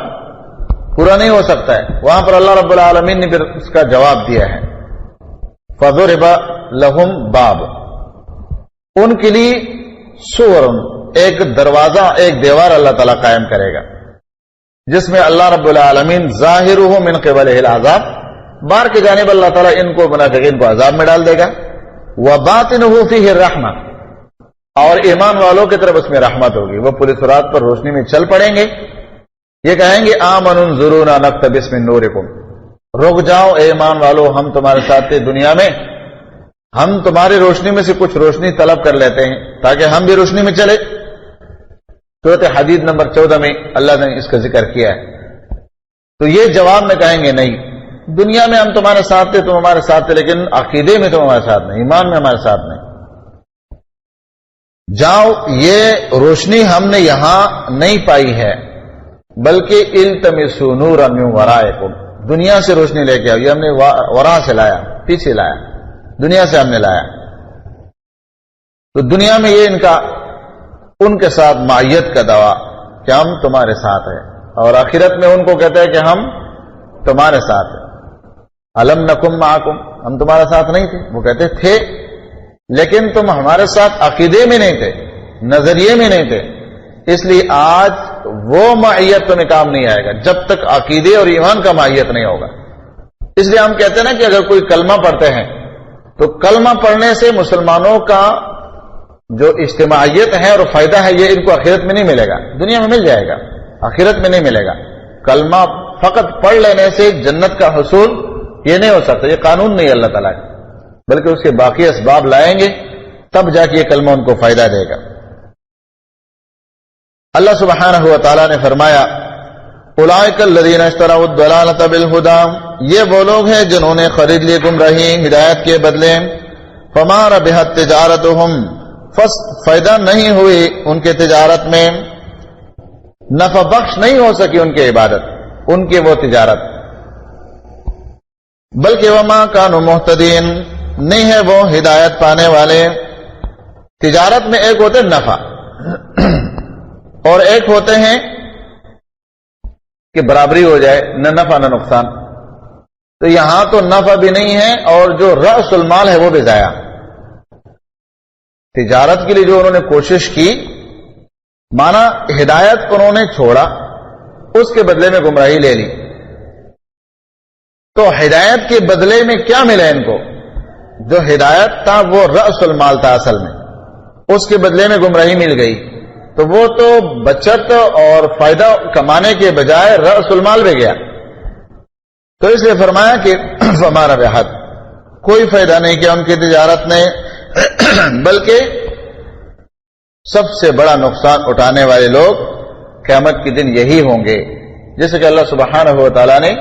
پورا نہیں ہو سکتا ہے۔ وہاں پر اللہ رب العالمین نے پھر اس کا جواب دیا ہے، فضرب لہم باب، ان کے لیے سور، ایک دروازہ، ایک دیوار اللہ تعالیٰ قائم کرے گا، جس میں اللہ رب العالمین ظاہرہ من قبلہ العذاب، باہر کی جانب اللہ تعالیٰ ان کو منافقین کو عذاب میں ڈال دے گا، وباطنہ فیہ الرحمہ، اور ایمان والوں کی طرف اس میں رحمت ہوگی، وہ پولیس صراط پر روشنی میں چل پڑیں گے، یہ کہیں گے آمنوا انظرونا نقتبس من نورکم، رک جاؤ اے ایمان والو، ہم تمہارے ساتھ تھے دنیا میں، ہم تمہاری روشنی میں سے کچھ روشنی طلب کر لیتے ہیں تاکہ ہم بھی روشنی میں چلے۔ سورۃ حدید نمبر 14 میں اللہ نے اس کا ذکر کیا ہے۔ تو یہ جواب میں کہیں گے نہیں، دنیا میں ہم تمہارے ساتھ تھے، تم ہمارے ساتھ تھے، لیکن عقیدے میں تم ہمارے ساتھ نہیں، ایمان میں ہمارے ساتھ نہیں، جاؤ، یہ روشنی ہم نے یہاں نہیں پائی ہے، بلکہ التمسوا نورا من ورائکم، دنیا سے روشنی لے کے آؤ، یہ ہم نے ورا سے لایا، پیچھے لایا، دنیا سے ہم نے لایا۔ تو دنیا میں یہ ان کے ساتھ معیت کا دعویٰ کہ ہم تمہارے ساتھ ہیں، اور آخرت میں ان کو کہتے ہیں کہ ہم تمہارے ساتھ ہیں۔ الم نکم معکم، ہم تمہارے ساتھ نہیں تھے، وہ کہتے تھے لیکن تم ہمارے ساتھ عقیدے میں نہیں تھے، نظریے میں نہیں تھے، اس لیے آج وہ معیت تمہیں کام نہیں آئے گا جب تک عقیدے اور ایمان کا معیت نہیں ہوگا۔ اس لیے ہم کہتے ہیں نا کہ اگر کوئی کلمہ پڑھتے ہیں تو کلمہ پڑھنے سے مسلمانوں کا جو اجتماعیت ہے اور فائدہ ہے یہ ان کو آخرت میں نہیں ملے گا، دنیا میں مل جائے گا، آخرت میں نہیں ملے گا۔ کلمہ فقط پڑھ لینے سے جنت کا حصول یہ نہیں ہو سکتا، یہ قانون نہیں اللہ تعالیٰ کا، بلکہ اس کے باقی اسباب لائیں گے تب جا کے یہ کلمہ ان کو فائدہ دے گا۔ اللہ سبحانہ و تعالیٰ نے فرمایا اولئک الذین اشتروا الضلالۃ بالہدی، یہ وہ لوگ ہیں جنہوں نے خرید لی گمراہی ہدایت کے بدلے، فما ربحت تجارتہم، فائدہ نہیں ہوئی ان کے تجارت میں، نفع بخش نہیں ہو سکی ان کی عبادت، ان کی وہ تجارت، بلکہ وما کانوا مہتدین، نہیں ہے وہ ہدایت پانے والے۔ تجارت میں ایک ہوتے نفع اور ایک ہوتے ہیں کہ برابری ہو جائے، نہ نفع نہ نقصان، تو یہاں تو نفع بھی نہیں ہے اور جو رأس المال ہے وہ بھی ضائع۔ تجارت کے لیے جو انہوں نے کوشش کی، مانا ہدایت انہوں نے چھوڑا، اس کے بدلے میں گمراہی لے لی، تو ہدایت کے بدلے میں کیا ملا ان کو؟ جو ہدایت تھا وہ رأس المال تھا اصل میں، اس کے بدلے میں گمراہی مل گئی، تو وہ تو بچت اور فائدہ کمانے کے بجائے رأس المال بھی گیا. تو اس لیے فرمایا کہ فما ربحت، کوئی فائدہ نہیں کیا ان کی تجارت نے، بلکہ سب سے بڑا نقصان اٹھانے والے لوگ قیامت کے دن یہی ہوں گے، جیسے کہ اللہ سبحانہ و تعالیٰ نے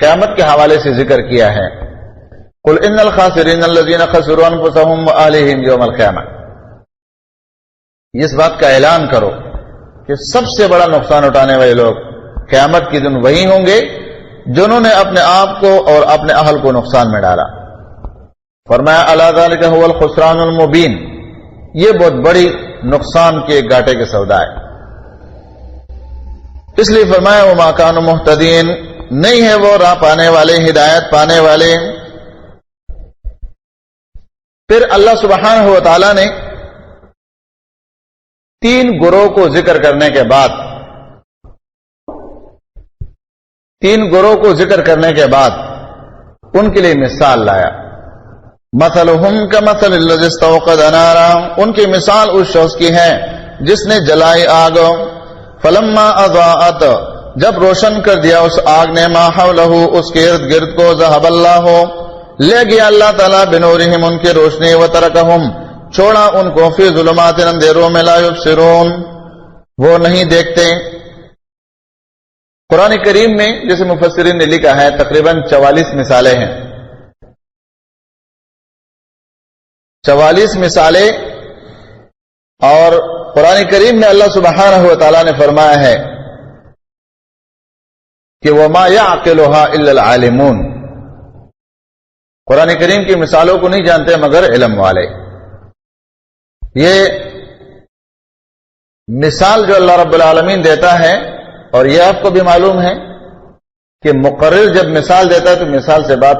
قیامت کے حوالے سے ذکر کیا ہے. قل ان الخاسرین الذین خسروا انفسهم واہلہم یوم القیامہ، اس بات کا اعلان کرو کہ سب سے بڑا نقصان اٹھانے والے لوگ قیامت کے دن وہی ہوں گے جنہوں نے اپنے آپ کو اور اپنے اہل کو نقصان میں ڈالا. فرمایا الا ذلک هو الخسران المبین، یہ بہت بڑی نقصان کے گھاٹے کے سودا ہے. اس لیے فرمایا وما كانوا مهتدین، نہیں ہے وہ راہ پانے والے، ہدایت پانے والے. پھر اللہ سبحانہ و تعالی نے 3 گروہ کو ذکر کرنے کے بعد 3 گروہ کو ذکر کرنے کے بعد ان کے لیے مثال لایا. مثلہم کمثل الذی استوقد نارا، ان کی مثال اس شخص کی ہے جس نے جلائی آگ. فلما اضاءت، جب روشن کر دیا اس آگ نے، ما حولہ، اس کے ارد گرد کو، ذهب اللہ، لے گیا اللہ تعالیٰ، بنورہم، ان کی روشنی، وترکہم، چھوڑا ان کو، فی ظلمات، اندھیروں میں، لا یبصرون، وہ نہیں دیکھتے. قرآن کریم میں جیسے مفسرین نے لکھا ہے تقریباً 44 مثالیں ہیں. 44 مثالیں، اور قرآن کریم میں اللہ سبحانہ و تعالیٰ نے فرمایا ہے کہ وَمَا يَعْقِلُهَا إِلَّا الْعَالِمُونَ، قرآن کریم کی مثالوں کو نہیں جانتے مگر علم والے. یہ مثال جو اللہ رب العالمین دیتا ہے، اور یہ آپ کو بھی معلوم ہے کہ مقرر جب مثال دیتا ہے تو مثال سے بات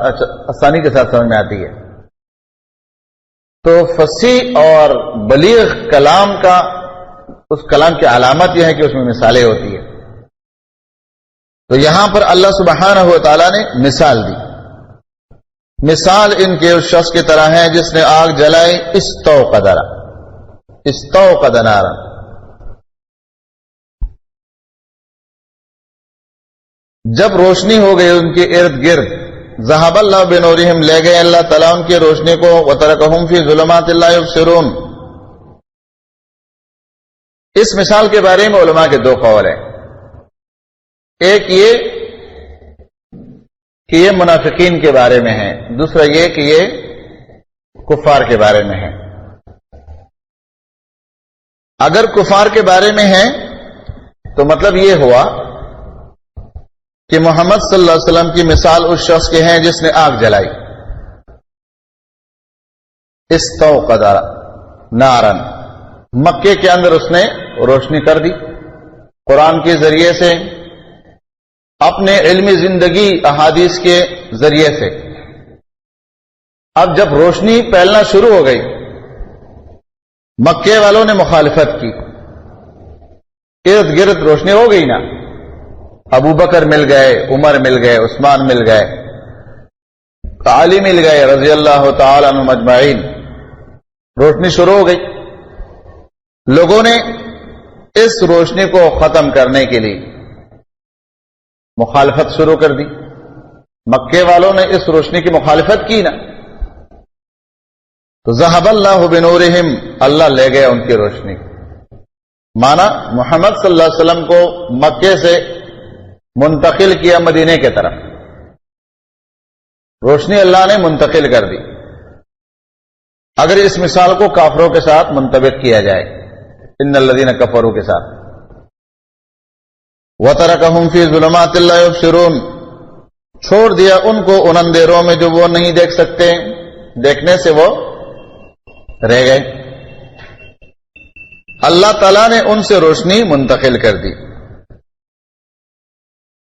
آسانی کے ساتھ سمجھ میں آتی ہے. تو فصیح اور بلیغ کلام کا، اس کلام کی علامت یہ ہے کہ اس میں مثالیں ہوتی ہیں. تو یہاں پر اللہ سبحانہ و تعالیٰ نے مثال دی. مثال ان کے اس شخص کی طرح ہے جس نے آگ جلائی، استوقد نارا، جب روشنی ہو گئی ان کے ارد گرد، ذهب اللہ بنورہم، لے گئے اللہ تعالیٰ ان کی روشنی کو، وترکہم فی ظلمات لا یبصرون. اس مثال کے بارے میں علماء کے 2 قول ہیں. ایک یہ کہ یہ منافقین کے بارے میں ہے، دوسرا یہ کہ یہ کفار کے بارے میں ہے. اگر کفار کے بارے میں ہے تو مطلب یہ ہوا کہ محمد صلی اللہ علیہ وسلم کی مثال اس شخص کے ہیں جس نے آگ جلائی، استوقد نارا، مکے کے اندر اس نے روشنی کر دی قرآن کے ذریعے سے، اپنے علمی زندگی احادیث کے ذریعے سے. اب جب روشنی پھیلنا شروع ہو گئی، مکے والوں نے مخالفت کی، ارد گرد روشنی ہو گئی نا، ابو بکر مل گئے، عمر مل گئے، عثمان مل گئے، علی مل گئے رضی اللہ تعالی عنہم اجمعین، روشنی شروع ہو گئی. لوگوں نے اس روشنی کو ختم کرنے کے لیے مخالفت شروع کر دی. مکے والوں نے اس روشنی کی مخالفت کی نا، تو ذهب اللہ بنورہم، اللہ لے گیا ان کی روشنی. مانا محمد صلی اللہ علیہ وسلم کو مکے سے منتقل کیا مدینے کے طرف، روشنی اللہ نے منتقل کر دی. اگر اس مثال کو کافروں کے ساتھ منطبق کیا جائے، ان الذین کفروا کے ساتھ، وَتَرَكَهُمْ فِي ظُلُمَاتٍ لَا يُبْصِرُونَ، چھوڑ دیا ان کو ان اندھیروں میں جو وہ نہیں دیکھ سکتے، دیکھنے سے وہ رہ گئے. اللہ تعالیٰ نے ان سے روشنی منتقل کر دی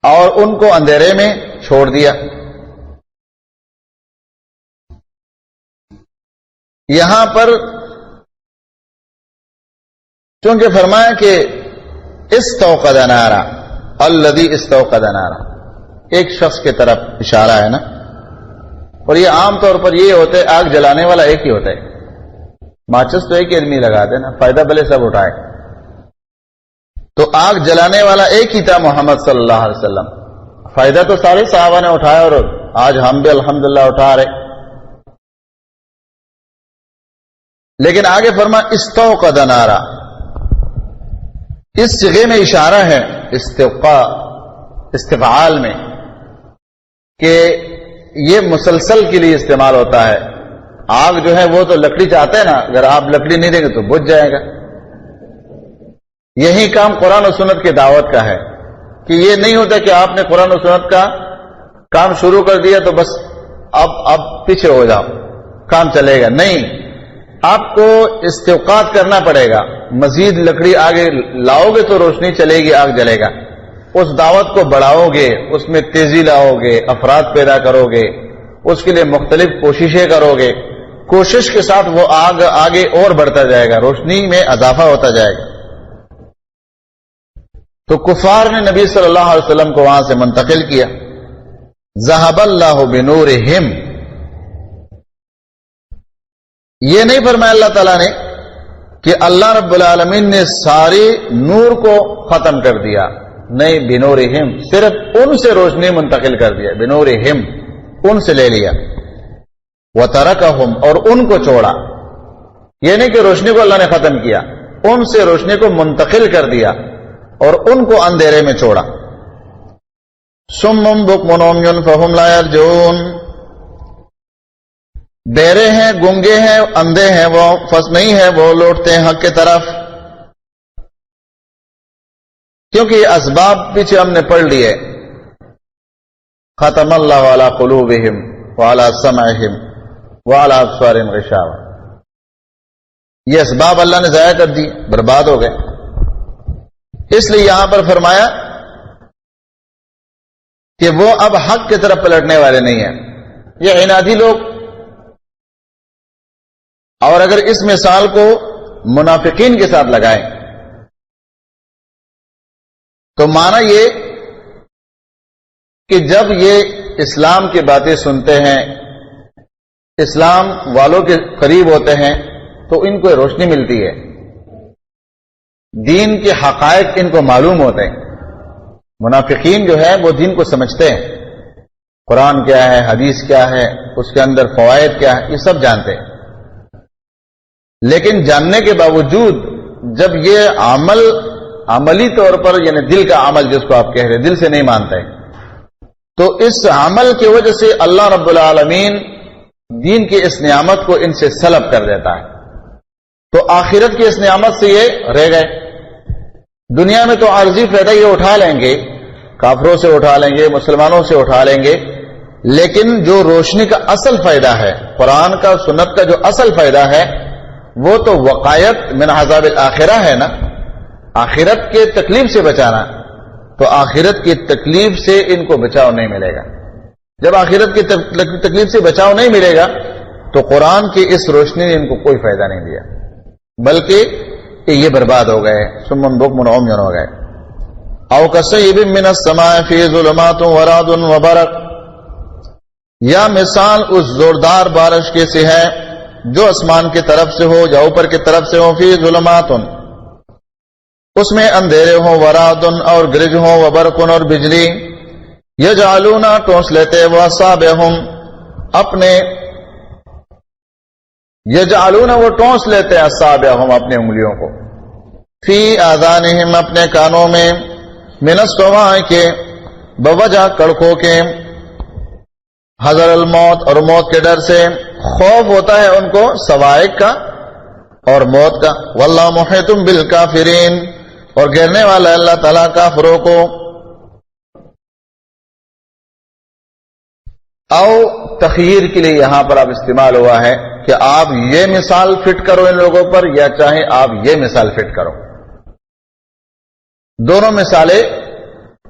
اور ان کو اندھیرے میں چھوڑ دیا. یہاں پر چونکہ فرمایا کہ استوقد نارا، الذی استوقد نارا، ایک شخص کی طرف اشارہ ہے نا، اور یہ عام طور پر یہ ہوتا ہے آگ جلانے والا ایک ہی ہوتا ہے. ماچس تو ایک آدمی لگا دے نا، فائدہ بھلے سب اٹھائے، تو آگ جلانے والا ایک ہی تھا، محمد صلی اللہ علیہ وسلم. فائدہ تو سارے صحابہ نے اٹھایا اور آج ہم بھی الحمدللہ اٹھا رہے. لیکن آگے فرما استوقد نارا، اس صیغے میں اشارہ ہے استفعال میں کہ یہ مسلسل کے لیے استعمال ہوتا ہے. آگ جو ہے وہ تو لکڑی چاہتے ہیں نا، اگر آپ لکڑی نہیں دیں گے تو بجھ جائے گا. یہی کام قرآن و سنت کی دعوت کا ہے کہ یہ نہیں ہوتا کہ آپ نے قرآن و سنت کا کام شروع کر دیا تو بس اب پیچھے ہو جاؤ، کام چلے گا. نہیں، آپ کو استوقات کرنا پڑے گا. مزید لکڑی آگے لاؤ گے تو روشنی چلے گی، آگ جلے گا. اس دعوت کو بڑھاؤ گے، اس میں تیزی لاؤ گے، افراد پیدا کرو گے، اس کے لیے مختلف کوششیں کرو گے. کوشش کے ساتھ وہ آگ آگے اور بڑھتا جائے گا، روشنی میں اضافہ ہوتا جائے گا. تو کفار نے نبی صلی اللہ علیہ وسلم کو وہاں سے منتقل کیا. ذہب اللہ بنورہم، یہ نہیں فرمایا اللہ تعالیٰ نے کہ اللہ رب العالمین نے سارے نور کو ختم کر دیا. نہیں، بنورہم صرف ان سے روشنی منتقل کر دیا، بنورہم ان سے لے لیا. وترکہم، اور ان کو چھوڑا. یہ نہیں کہ روشنی کو اللہ نے ختم کیا، ان سے روشنی کو منتقل کر دیا اور ان کو اندھیرے میں چھوڑا. صم بکم عمی فہم لا یرجعون، بہرے ہیں، گونگے ہیں، اندھے ہیں، وہ فس نہیں ہے، وہ لوٹتے ہیں حق کی طرف. کیونکہ یہ اسباب پیچھے ہم نے پڑھ لیے. ختم اللہ علی قلوبہم وعلی سمعہم وعلی ابصارہم غشاوہ، یہ اسباب اللہ نے ضائع کر دی، برباد ہو گئے. اس لیے یہاں پر فرمایا کہ وہ اب حق کی طرف پلٹنے والے نہیں ہیں، یہ عنادی لوگ. اور اگر اس مثال کو منافقین کے ساتھ لگائیں تو معنی یہ کہ جب یہ اسلام کی باتیں سنتے ہیں، اسلام والوں کے قریب ہوتے ہیں تو ان کو روشنی ملتی ہے، دین کے حقائق ان کو معلوم ہوتے ہیں. منافقین جو ہے وہ دین کو سمجھتے ہیں، قرآن کیا ہے، حدیث کیا ہے، اس کے اندر فوائد کیا ہے، یہ سب جانتے ہیں. لیکن جاننے کے باوجود جب یہ عملی طور پر، یعنی دل کا عمل جس کو آپ کہہ رہے، دل سے نہیں مانتے، تو اس عمل کی وجہ سے اللہ رب العالمین دین کی اس نعمت کو ان سے سلب کر دیتا ہے. تو آخرت کی اس نعمت سے یہ رہ گئے. دنیا میں تو عارضی فائدہ یہ اٹھا لیں گے، کافروں سے اٹھا لیں گے، مسلمانوں سے اٹھا لیں گے، لیکن جو روشنی کا اصل فائدہ ہے، قرآن کا، سنت کا جو اصل فائدہ ہے، وہ تو وقایت من عذاب الآخرہ ہے نا، آخرت کے تکلیف سے بچانا. تو آخرت کی تکلیف سے ان کو بچاؤ نہیں ملے گا. جب آخرت کی تکلیف سے بچاؤ نہیں ملے گا تو قرآن کی اس روشنی نے ان کو کوئی فائدہ نہیں دیا، بلکہ یہ برباد ہو گئے، سمن بکم عمی ہو گئے. او کصیب من السماء فی ظلمات ورعد وبرق، یا مثال اس زوردار بارش کے سے ہے جو آسمان کی طرف سے ہو یا اوپر کی طرف سے ہو. فی ظلمات، اس میں اندھیرے ہوں، ورعد اور گرج ہوں، وبرق اور بجلی. یجعلون ٹونس لیتے وہ اصابعہم اپنے، یجعلون وہ ٹونس لیتے اصابعہم اپنے انگلیوں کو، فی آذانہم اپنے کانوں میں، من الصواع کے بوجہ کڑکوں کے، حذر الموت اور موت کے ڈر سے، خوف ہوتا ہے ان کو صواعق کا اور موت کا. واللہ محیط بالکافرین، اور گھیرنے والا اللہ تعالیٰ کافروں کو. او تخیر کے لیے یہاں پر اب استعمال ہوا ہے کہ آپ یہ مثال فٹ کرو ان لوگوں پر، یا چاہیں آپ یہ مثال فٹ کرو. دونوں مثالیں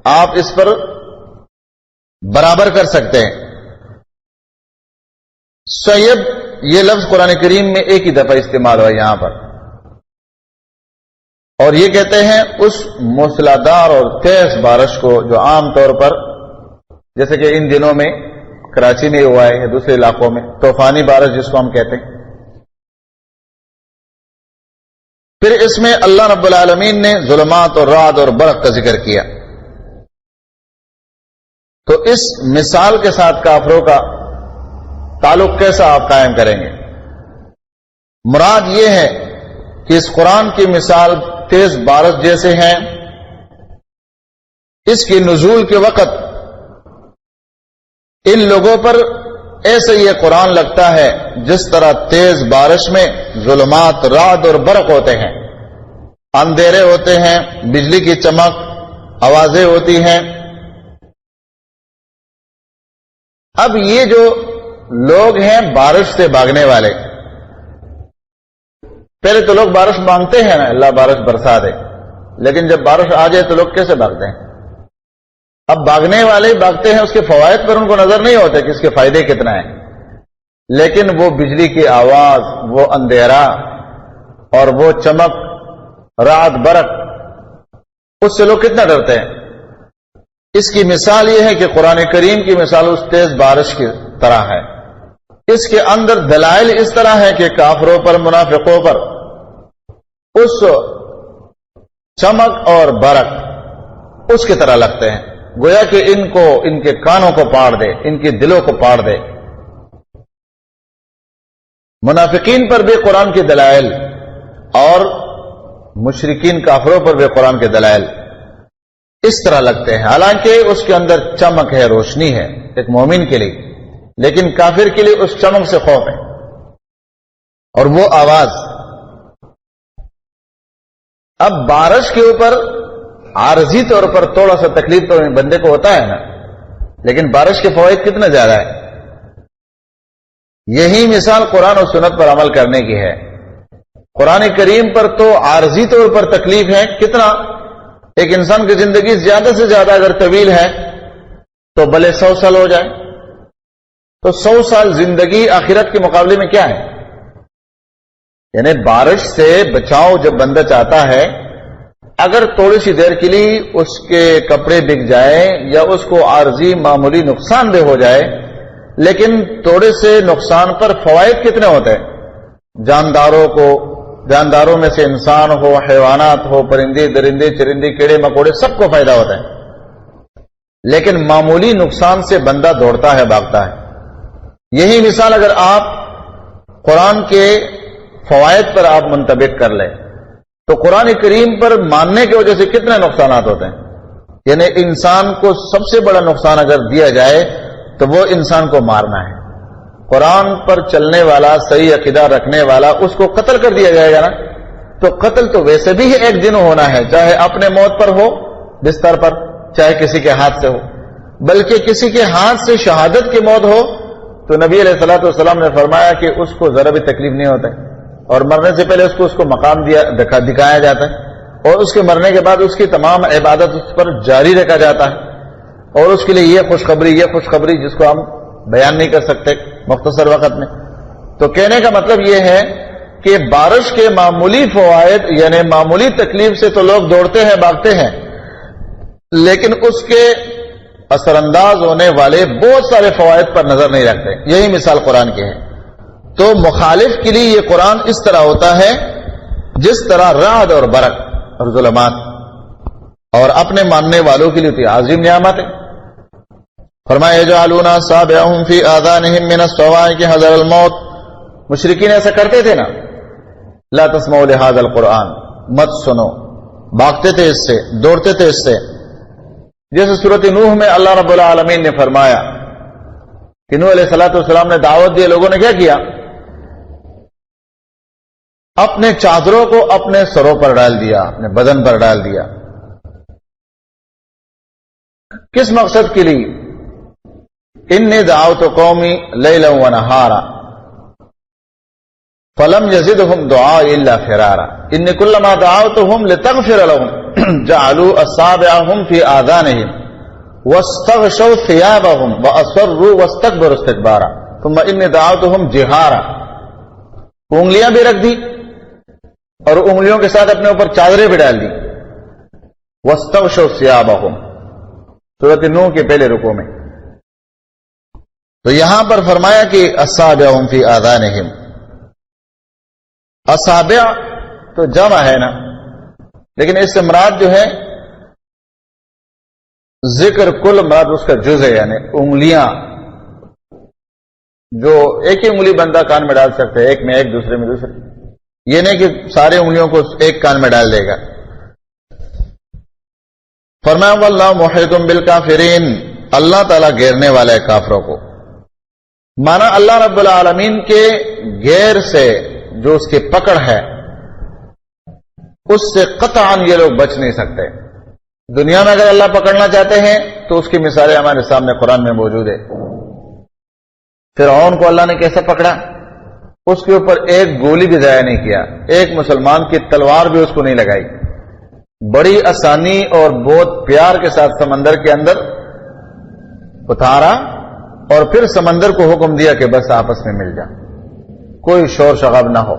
آپ اس پر برابر کر سکتے ہیں. سیب یہ لفظ قرآن کریم میں ایک ہی دفعہ استعمال ہوا یہاں پر، اور یہ کہتے ہیں اس موسلادھار اور تیز بارش کو جو عام طور پر، جیسے کہ ان دنوں میں کراچی میں ہوا ہے یا دوسرے علاقوں میں طوفانی بارش جس کو ہم کہتے ہیں، پھر اس میں اللہ رب العالمین نے ظلمات اور رعد اور برق کا ذکر کیا. تو اس مثال کے ساتھ کافروں کا تعلق کیسا آپ قائم کریں گے؟ مراد یہ ہے کہ اس قرآن کی مثال تیز بارش جیسے ہیں. اس کی نزول کے وقت ان لوگوں پر ایسے یہ قرآن لگتا ہے جس طرح تیز بارش میں ظلمات رعد اور برق ہوتے ہیں، اندھیرے ہوتے ہیں، بجلی کی چمک، آوازیں ہوتی ہیں. اب یہ جو لوگ ہیں بارش سے بھاگنے والے، پہلے تو لوگ بارش مانگتے ہیں نا، اللہ بارش برسا دے، لیکن جب بارش آ جائے تو لوگ کیسے بھاگتے ہیں؟ اب بھاگنے والے بھاگتے ہیں، اس کے فوائد پر ان کو نظر نہیں ہوتے کہ اس کے فائدے کتنا ہیں، لیکن وہ بجلی کی آواز، وہ اندھیرا اور وہ چمک، رعد برق، اس سے لوگ کتنا ڈرتے ہیں. اس کی مثال یہ ہے کہ قرآن کریم کی مثال اس تیز بارش کی طرح ہے. اس کے اندر دلائل اس طرح ہے کہ کافروں پر، منافقوں پر اس چمک اور برق اس کی طرح لگتے ہیں، گویا کہ ان کو، ان کے کانوں کو پاڑ دے، ان کے دلوں کو پاڑ دے. منافقین پر بھی قرآن کے دلائل اور مشرکین کافروں پر بھی قرآن کے دلائل اس طرح لگتے ہیں، حالانکہ اس کے اندر چمک ہے، روشنی ہے ایک مومن کے لیے، لیکن کافر کے لیے اس چمک سے خوف ہے. اور وہ آواز. اب بارش کے اوپر عارضی طور پر تھوڑا سا تکلیف تو بندے کو ہوتا ہے نا، لیکن بارش کے فوائد کتنا زیادہ ہے. یہی مثال قرآن اور سنت پر عمل کرنے کی ہے. قرآن کریم پر تو عارضی طور پر تکلیف ہے، کتنا؟ ایک انسان کی زندگی زیادہ سے زیادہ اگر طویل ہے تو بھلے 100 سال ہو جائے، تو 100 سال زندگی آخرت کے مقابلے میں کیا ہے؟ یعنی بارش سے بچاؤ جب بندہ چاہتا ہے، اگر تھوڑی سی دیر کے لیے اس کے کپڑے بک جائے یا اس کو عارضی معمولی نقصان دہ ہو جائے، لیکن تھوڑے سے نقصان پر فوائد کتنے ہوتے ہیں؟ جانداروں میں سے انسان ہو، حیوانات ہو، پرندے درندے چرندے کیڑے مکوڑے، سب کو فائدہ ہوتا ہے. لیکن معمولی نقصان سے بندہ دوڑتا ہے، بھاگتا ہے. یہی مثال اگر آپ قرآن کے فوائد پر آپ منطبق کر لیں تو قرآن کریم پر ماننے کی وجہ سے کتنے نقصانات ہوتے ہیں. یعنی انسان کو سب سے بڑا نقصان اگر دیا جائے تو وہ انسان کو مارنا ہے. قرآن پر چلنے والا، صحیح عقیدہ رکھنے والا، اس کو قتل کر دیا جائے گا نا، تو قتل تو ویسے بھی ایک دن ہونا ہے، چاہے اپنے موت پر ہو بستر پر، چاہے کسی کے ہاتھ سے ہو. بلکہ کسی کے ہاتھ سے شہادت کی موت ہو تو نبی علیہ الصلوۃ والسلام نے فرمایا کہ اس کو ذرا بھی تکلیف نہیں ہوتا ہے، اور مرنے سے پہلے اس کو مقام دکھایا جاتا ہے، اور اس کے مرنے کے بعد اس کی تمام عبادت اس پر جاری رکھا جاتا ہے. اور اس کے لیے یہ خوشخبری جس کو ہم بیان نہیں کر سکتے مختصر وقت میں. تو کہنے کا مطلب یہ ہے کہ بارش کے معمولی فوائد، یعنی معمولی تکلیف سے تو لوگ دوڑتے ہیں، بھاگتے ہیں، لیکن اس کے اثر انداز ہونے والے بہت سارے فوائد پر نظر نہیں رکھتے. یہی مثال قرآن کی ہے. تو مخالف کے لیے یہ قرآن اس طرح ہوتا ہے جس طرح رعد اور برق اور ظلمات، اور اپنے ماننے والوں کے لیے تو عظیم نعمت ہے. فرمایا یجعلون اصابعهم فی آذانهم من الصواعق حذر الموت. مشرکین ایسا کرتے تھے نا، لا تسمعوا لهذا القرآن، مت سنو، بھاگتے تھے اس سے، دوڑتے تھے اس سے. جیسے سورۃ نوح میں اللہ رب العالمین نے فرمایا کہ نوح علیہ السلام نے دعوت دی، لوگوں نے کیا کیا؟ اپنے چادروں کو اپنے سروں پر ڈال دیا، اپنے بدن پر ڈال دیا. کس مقصد کے لیے؟ انی دعوت قومی لیلا ونہارا فلم یزدہم دعائی الا فرارا انی کلما دعوتہم لتغفر لهم جعلوا اصابعهم فی آذانہم واستغشوا ثیابہم واصروا واستکبروا استکبارا ثم انی دعوتہم جہارا. انگلیاں بھی رکھ دی اور انگلیوں کے ساتھ اپنے اوپر چادریں بھی ڈال دی. واستغشوا ثیابہم، سورۃ نوح کے پہلے رکوع میں. تو یہاں پر فرمایا کہ اصابعهم فی آذانہم. اصابع تو جمع ہے نا، لیکن اس سے مراد جو ہے ذکر کل مراد اس کا جز ہے، یعنی انگلیاں جو ایک ہی انگلی بندہ کان میں ڈال سکتے ہیں، ایک میں ایک، دوسرے میں دوسرے، یہ نہیں کہ سارے انگلیوں کو ایک کان میں ڈال دے گا۔ فرمایا واللہ محیط بالکافرین، اللہ تعالیٰ گھیرنے والا ہے کافروں کو۔ مانا اللہ رب العالمین کے گیر سے جو اس کی پکڑ ہے اس سے قطعاً یہ لوگ بچ نہیں سکتے۔ دنیا میں اگر اللہ پکڑنا چاہتے ہیں تو اس کی مثالیں ہمارے سامنے قرآن میں موجود ہے۔ فرعون کو اللہ نے کیسے پکڑا؟ اس کے اوپر ایک گولی بھی ضائع نہیں کیا، ایک مسلمان کی تلوار بھی اس کو نہیں لگائی، بڑی آسانی اور بہت پیار کے ساتھ سمندر کے اندر اتارا، اور پھر سمندر کو حکم دیا کہ بس آپس میں مل جا، کوئی شور شغب نہ ہو۔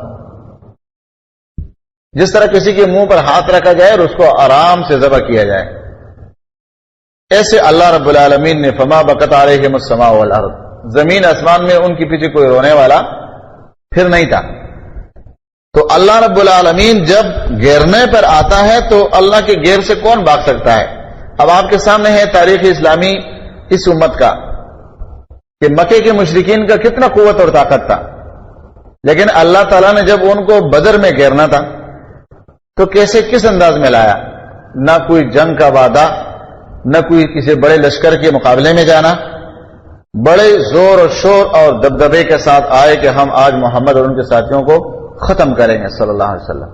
جس طرح کسی کے منہ پر ہاتھ رکھا جائے اور اس کو آرام سے ذبح کیا جائے، ایسے اللہ رب العالمین نے فما بکت علیہم السماء والارض، زمین آسمان میں ان کے پیچھے کوئی رونے والا پھر نہیں تھا۔ تو اللہ رب العالمین جب گھیرنے پر آتا ہے تو اللہ کے گھیر سے کون بھاگ سکتا ہے؟ اب آپ کے سامنے ہے تاریخ اسلامی اس امت کا کہ مکے کے مشرکین کا کتنا قوت اور طاقت تھا، لیکن اللہ تعالیٰ نے جب ان کو بدر میں گھیرنا تھا تو کیسے کس انداز میں لایا؟ نہ کوئی جنگ کا وعدہ، نہ کوئی کسی بڑے لشکر کے مقابلے میں جانا، بڑے زور و شور اور دبدبے کے ساتھ آئے کہ ہم آج محمد اور ان کے ساتھیوں کو ختم کریں گے صلی اللہ علیہ وسلم،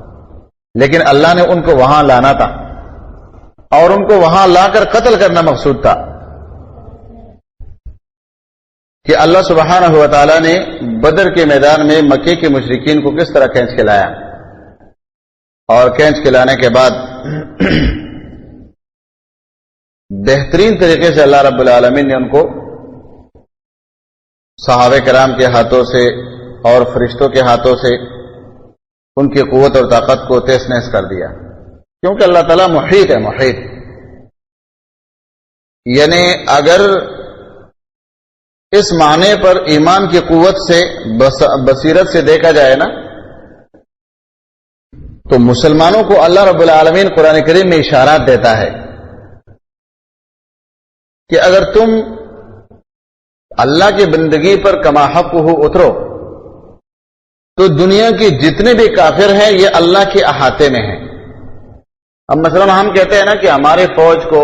لیکن اللہ نے ان کو وہاں لانا تھا اور ان کو وہاں لا کر قتل کرنا مقصود تھا کہ اللہ سبحانہ و تعالیٰ نے بدر کے میدان میں مکے کے مشرکین کو کس طرح کھینچ کے لایا، اور کھینچ کے لانے کے بعد بہترین طریقے سے اللہ رب العالمین نے ان کو صحابہ کرام کے ہاتھوں سے اور فرشتوں کے ہاتھوں سے ان کی قوت اور طاقت کو تیس نیس کر دیا، کیونکہ اللہ تعالیٰ محیط ہے۔ محیط یعنی اگر اس معنی پر ایمان کی قوت سے بصیرت سے دیکھا جائے نا تو مسلمانوں کو اللہ رب العالمین قرآن کریم میں اشارات دیتا ہے کہ اگر تم اللہ کی بندگی پر کما حق ہو اترو تو دنیا کے جتنے بھی کافر ہیں یہ اللہ کے احاطے میں ہیں۔ اب مثلا ہم کہتے ہیں نا کہ ہمارے فوج کو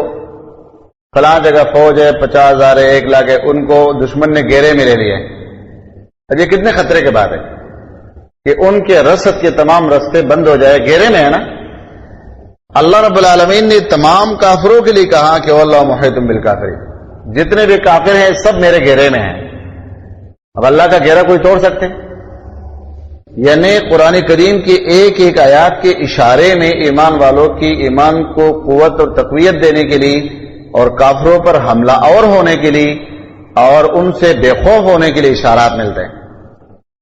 فلاں جگہ فوج ہے، 50,000 ہے، 1 لاکھ ہے، ان کو دشمن نے گھیرے میں لے لیے، اب یہ کتنے خطرے کے بات ہے کہ ان کے رسد کے تمام رستے بند ہو جائے، گھیرے میں ہے نا۔ اللہ رب العالمین نے تمام کافروں کے لیے کہا کہ واللہ محیط بالکافرین، جتنے بھی کافر ہیں سب میرے گھیرے میں ہیں۔ اب اللہ کا گھیرا کوئی توڑ سکتے؟ یعنی قرآن کریم کی ایک ایک آیات کے اشارے میں ایمان والوں کی ایمان کو قوت اور تقویت دینے کے لیے اور کافروں پر حملہ اور ہونے کے لیے اور ان سے بے خوف ہونے کے لیے اشارات ملتے ہیں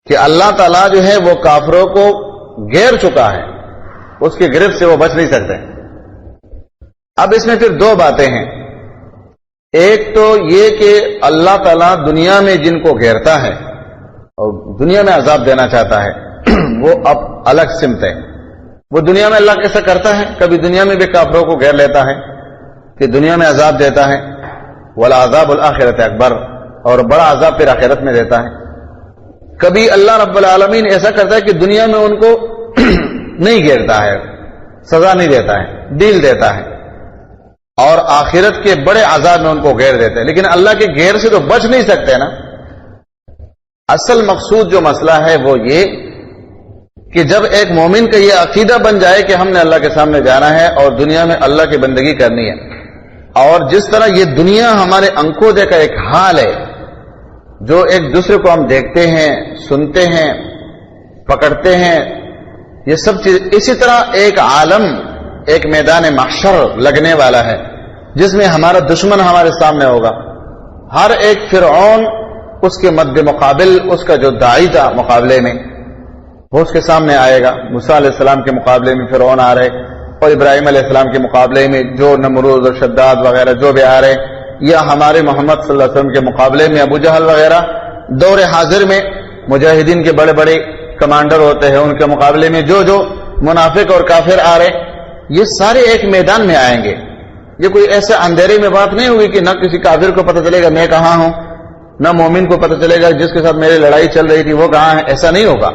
کہ اللہ تعالیٰ جو ہے وہ کافروں کو گھیر چکا ہے، اس کی گرفت سے وہ بچ نہیں سکتے۔ اب اس میں پھر 2 باتیں ہیں، ایک تو یہ کہ اللہ تعالیٰ دنیا میں جن کو گھیرتا ہے اور دنیا میں عذاب دینا چاہتا ہے وہ اب الگ سمت ہے۔ وہ دنیا میں اللہ کیسا کرتا ہے، کبھی دنیا میں بھی کافروں کو گھیر لیتا ہے کہ دنیا میں عذاب دیتا ہے، والعذاب الآخرۃ اکبر، اور بڑا عذاب پھر آخرت میں دیتا ہے۔ کبھی اللہ رب العالمین ایسا کرتا ہے کہ دنیا میں ان کو نہیں گھیرتا ہے، سزا نہیں دیتا ہے، ڈیل دیتا ہے، اور آخرت کے بڑے عذاب میں ان کو گھیر دیتے ہیں، لیکن اللہ کے گھیر سے تو بچ نہیں سکتے نا۔ اصل مقصود جو مسئلہ ہے وہ یہ کہ جب ایک مومن کا یہ عقیدہ بن جائے کہ ہم نے اللہ کے سامنے جانا ہے اور دنیا میں اللہ کی بندگی کرنی ہے، اور جس طرح یہ دنیا ہمارے آنکھوں دیکھا ایک حال ہے جو ایک دوسرے کو ہم دیکھتے ہیں، سنتے ہیں، پکڑتے ہیں، یہ سب چیز اسی طرح ایک عالم، ایک میدان محشر لگنے والا ہے جس میں ہمارا دشمن ہمارے سامنے ہوگا۔ ہر ایک فرعون اس کے مد مقابل اس کا جو داعی تھا مقابلے میں وہ اس کے سامنے آئے گا۔ موسیٰ علیہ السلام کے مقابلے میں فرعون آ رہے، اور ابراہیم علیہ السلام کے مقابلے میں جو نمرود اور شداد وغیرہ جو بھی آ رہے، یا ہمارے محمد صلی اللہ علیہ وسلم کے مقابلے میں ابو جہل وغیرہ، دور حاضر میں مجاہدین کے بڑے بڑے کمانڈر ہوتے ہیں، ان کے مقابلے میں جو منافق اور کافر آ رہے، یہ سارے ایک میدان میں آئیں گے. یہ کوئی ایسے اندھیرے میں بات نہیں ہوگی کہ نہ کسی کافر کو پتہ چلے گا میں کہاں ہوں، نہ مومن کو پتہ چلے گا جس کے ساتھ میری لڑائی چل رہی تھی وہ کہاں ہے. ایسا نہیں ہوگا،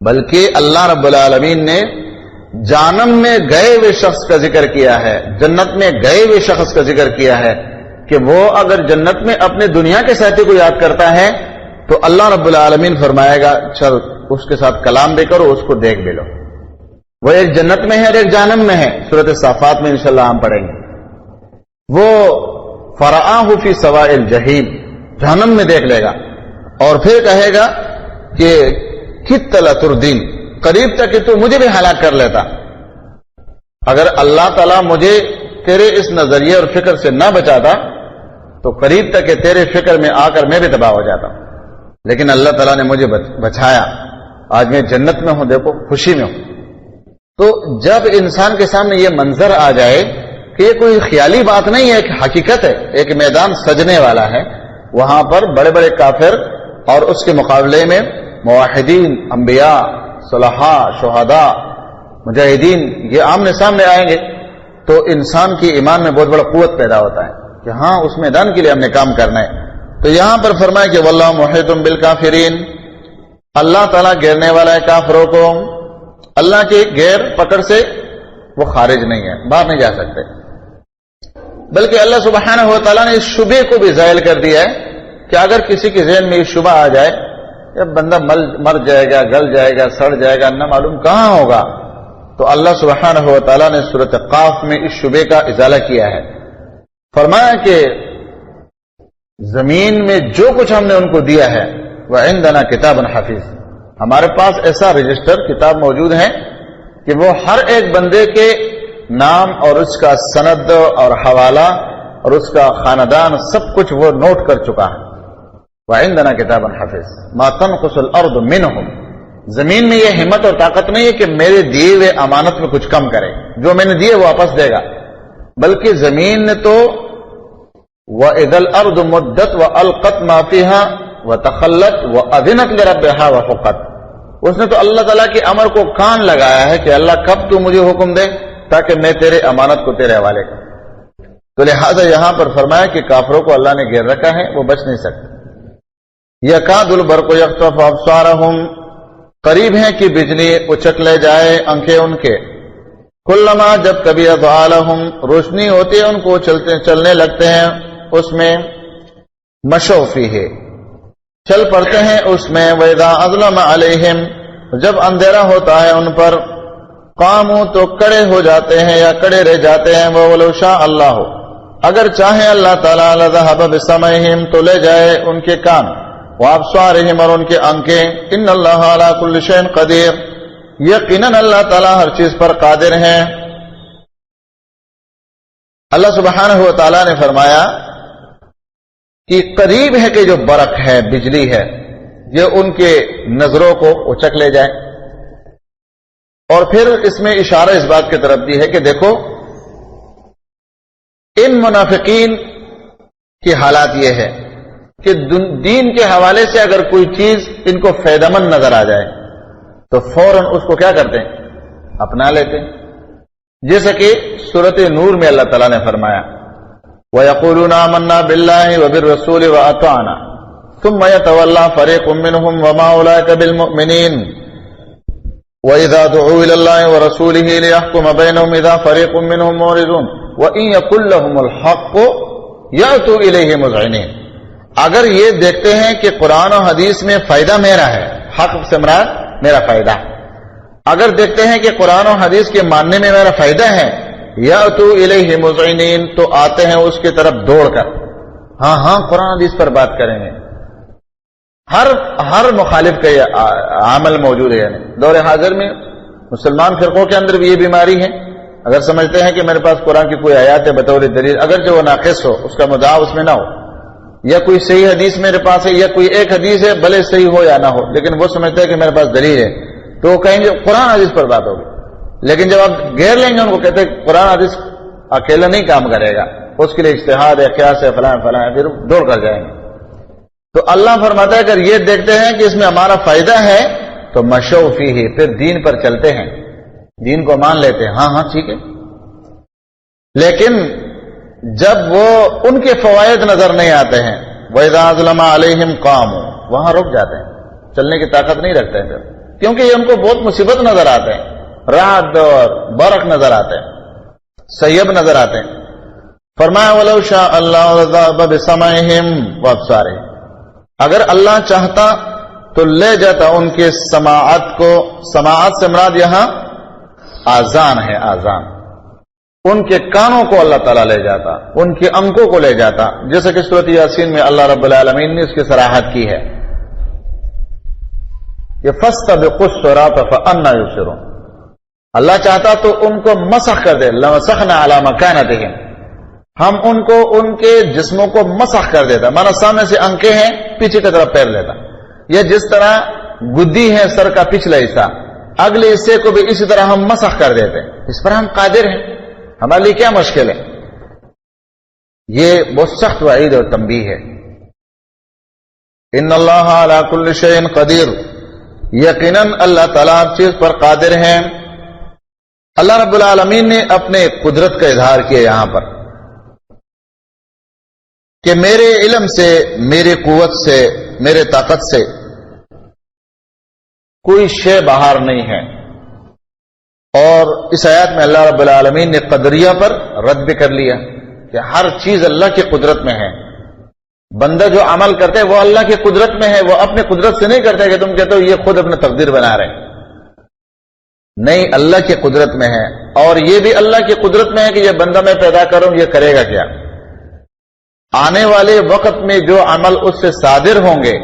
بلکہ اللہ رب العالمین نے جہنم میں گئے ہوئے شخص کا ذکر کیا ہے، جنت میں گئے ہوئے شخص کا ذکر کیا ہے کہ وہ اگر جنت میں اپنے دنیا کے ساتھی کو یاد کرتا ہے تو اللہ رب العالمین فرمائے گا چل اس کے ساتھ کلام بھی کرو، اس کو دیکھ بھی لو. وہ ایک جنت میں ہے اور ایک جہنم میں ہے. سورۃ الصافات میں انشاءاللہ ہم پڑھیں گے. وہ فرآہ فی سواء الجحیم، جہنم میں دیکھ لے گا اور پھر کہے گا کہ کت لتردین، قریب تک کہ تو مجھے بھی ہلاک کر لیتا. اگر اللہ تعالیٰ مجھے تیرے اس نظریے اور فکر سے نہ بچاتا تو قریب تک کہ تیرے فکر میں آ کر میں بھی تباہ ہو جاتا، لیکن اللہ تعالیٰ نے مجھے بچایا. آج میں جنت میں ہوں، دیکھو خوشی میں ہوں. تو جب انسان کے سامنے یہ منظر آ جائے کہ یہ کوئی خیالی بات نہیں ہے، ایک حقیقت ہے، ایک میدان سجنے والا ہے، وہاں پر بڑے بڑے کافر اور اس کے مقابلے میں موحدین، انبیاء، صلحاء، شہداء، مجاہدین یہ آمنے سامنے آئیں گے، تو انسان کی ایمان میں بہت بڑا قوت پیدا ہوتا ہے کہ ہاں اس میدان کے لیے ہم نے کام کرنا ہے. تو یہاں پر فرمایا کہ واللہ محیط بالکافرین، اللہ تعالیٰ گھیرنے والا ہے کافروں کو. اللہ کی غیر پکڑ سے وہ خارج نہیں ہے، باہر نہیں جا سکتے، بلکہ اللہ سبحانہ و تعالیٰ نے اس شبے کو بھی زائل کر دیا ہے کہ اگر کسی کے ذہن میں یہ شبہ آ جائے جب بندہ مر جائے گا، گل جائے گا، سڑ جائے گا، نہ معلوم کہاں ہوگا، تو اللہ سبحانہ و تعالیٰ نے سورۃ قاف میں اس شبے کا ازالہ کیا ہے. فرمایا کہ زمین میں جو کچھ ہم نے ان کو دیا ہے وعندنا کتاب حفیظ، ہمارے پاس ایسا رجسٹر کتاب موجود ہے کہ وہ ہر ایک بندے کے نام اور اس کا سند اور حوالہ اور اس کا خاندان سب کچھ وہ نوٹ کر چکا ہے. وعندنا کتاب حفیظ ما تنقص الارض منهم، زمین میں یہ ہمت اور طاقت نہیں ہے کہ میرے دیے ہوئے امانت میں کچھ کم کرے، جو میں نے دیے وہ واپس دے گا، بلکہ زمین نے تو وَإِذَا الْأَرْضُ مُدَّتْ وَأَلْقَتْ مَا فِيهَا وَتَخَلَّتْ وَأَذِنَتْ لِرَبِّهَا وَحُقَّتْ، اس نے تو اللہ تعالیٰ کے امر کو کان لگایا ہے کہ اللہ کب تو مجھے حکم دے تاکہ میں تیرے امانت کو تیرے حوالے کروں. تو لہذا یہاں پر فرمایا کہ کافروں کو اللہ نے گھیر رکھا ہے، وہ بچ نہیں سکتے. یکاد البرق یخطف ابصارہم، قریب ہیں کہ بجلی اچک لے جائے آنکھیں ان کے. کلما، جب کبھی اضاء لہم، روشنی ہوتی ہے ان کو، چلنے لگتے ہیں اس میں، مشوا فیہ، چل پڑتے ہیں اس میں. وَإِذَا أَظْلَمَ عَلَيْهِمْ، جب اندھیرا ہوتا ہے ان پر، قاموا، تو کڑے ہو جاتے ہیں یا کڑے رہ جاتے ہیں. وَوَلَوْ شَاءَ اللَّهُ، اگر چاہے اللہ تعالیٰ، لَذَهَبَ بِسَمْعِهِمْ، تو لے جائے ان کے کان، وَأَبْصَارِهِمْ، اور ان کے آنکھیں. إِنَّ اللَّهَ عَلَى كُلِّ شَيْءٍ قَدِيرٌ، یقیناً اللہ تعالیٰ ہر چیز پر قادر ہیں. اللہ سبحانہ و تعالیٰ نے فرمایا کہ قریب ہے کہ جو برق ہے، بجلی ہے، یہ ان کے نظروں کو اچک لے جائے. اور پھر اس میں اشارہ اس بات کی طرف بھی ہے کہ دیکھو ان منافقین کی حالات یہ ہے کہ دین کے حوالے سے اگر کوئی چیز ان کو فائدہ مند نظر آ جائے تو فوراً اس کو کیا کرتے ہیں؟ اپنا لیتے ہیں. جیسا کہ سورۃ نور میں اللہ تعالیٰ نے فرمایا وَيَقُولُونَ آمَنَّا بِاللَّهِ وَبِالرَّسُولِ وَأَطَعْنَا ثُمَّ يَتَوَلَّى فَرِيقٌ مِّنْهُمْ وَمَا أُولَٰئِكَ بِالْمُؤْمِنِينَ وَإِذَا دُعُوا إِلَى اللَّهِ وَرَسُولِهِ لِيَحْكُمَ بَيْنَهُمْ إِذَا فَرِيقٌ مِّنْهُمْ مُعْرِضُونَ وَإِن يَكُن لَّهُمُ الْحَقُّ يَأْتُوا إِلَيْهِ مُذْعِنِينَ. اگر یہ دیکھتے ہیں کہ قرآن و حدیث میں فائدہ میرا ہے، حق سے مراد میرا فائدہ، اگر دیکھتے ہیں کہ قرآن و حدیث کے ماننے میں میرا فائدہ ہے، یاتوا الیہ مذعنین، تو آتے ہیں اس کی طرف دوڑ کر، ہاں قرآن حدیث پر بات کریں گے. ہر مخالف کا یہ عمل موجود ہے. یعنی دور حاضر میں مسلمان فرقوں کے اندر بھی یہ بیماری ہے. اگر سمجھتے ہیں کہ میرے پاس قرآن کی کوئی آیات ہے بطور دلیل، اگرچہ وہ ناقص ہو، اس کا مدعا اس میں نہ ہو، یا کوئی صحیح حدیث میرے پاس ہے یا کوئی ایک حدیث ہے بھلے صحیح ہو یا نہ ہو، لیکن وہ سمجھتے ہیں کہ میرے پاس دلیل ہے، تو وہ کہیں گے قرآن حدیث پر بات ہوگی. لیکن جب آپ گھیر لیں گے ان کو، کہتے ہیں قرآن حدیث اکیلا نہیں کام کرے گا، اس کے لیے اجتہاد ہے، قیاس ہے، فلاں ہے، پھر دوڑ کر جائیں گے. تو اللہ فرماتا ہے اگر یہ دیکھتے ہیں کہ اس میں ہمارا فائدہ ہے تو تو مشو فیہ، پھر دین پر چلتے ہیں، دین کو مان لیتے ہیں، ہاں ٹھیک ہے، لیکن جب وہ ان کے فوائد نظر نہیں آتے ہیں، وَإِذَا أَظْلَمَ عَلَيْهِمْ قَامُوا، وہاں رک جاتے ہیں، چلنے کی طاقت نہیں رکھتے ہیں پھر، کیونکہ یہ ان کو بہت مصیبت نظر آتے ہیں، رعد اور برق نظر آتے ہیں، سیب نظر آتے ہیں۔ فرمایا وَلَوْ شَاءَ اللَّهُ لَذَهَبَ بِسَمْعِهِمْ وَأَبْصَارِهِمْ، اگر اللہ چاہتا تو لے جاتا ان کے سماعت کو، سماعت سے مراد یہاں آذان ہے، آذان، ان کے کانوں کو اللہ تعالیٰ لے جاتا، ان کی آنکھوں کو لے جاتا، جیسا کہ سورۃ یاسین میں اللہ رب العالمین نے اس کی صراحت کی ہے کہ فَاسْتَبِقُوا الصِّرَاطَ فَأَنَّىٰ يُبْصِرُونَ، اللہ چاہتا تو ان کو مسخ کر دے، لَمَسَخْنَا عَلَىٰ مَكَانَتِهِمْ، ہم ان کو ان کے جسموں کو مسخ کر دیتا، مانا سامنے سے آنکھیں ہیں، پیچھے کی طرف پیر لیتا، یا جس طرح گدی ہے سر کا پچھلا حصہ، اگلے حصے کو بھی اسی طرح ہم مسخ کر دیتے، اس پر ہم قادر ہیں، ہمارے لیے کیا مشکل ہے؟ یہ بہت سخت وعید اور تنبیہ ہے۔ ان اللہ علی کل شیء قدیر، یقیناً اللہ تعالیٰ ہر چیز پر قادر ہیں۔ اللہ رب العالمین نے اپنے قدرت کا اظہار کیا یہاں پر کہ میرے علم سے، میری قوت سے، میرے طاقت سے کوئی شے باہر نہیں ہے۔ اور اس آیات میں اللہ رب العالمین نے قدریہ پر رد بھی کر لیا کہ ہر چیز اللہ کی قدرت میں ہے، بندہ جو عمل کرتے وہ اللہ کی قدرت میں ہے، وہ اپنے قدرت سے نہیں کرتے کہ تم کہتے ہو یہ خود اپنے تقدیر بنا رہے ہیں، نہیں، اللہ کی قدرت میں ہے۔ اور یہ بھی اللہ کی قدرت میں ہے کہ یہ بندہ میں پیدا کروں، یہ کرے گا کیا، آنے والے وقت میں جو عمل اس سے صادر ہوں گے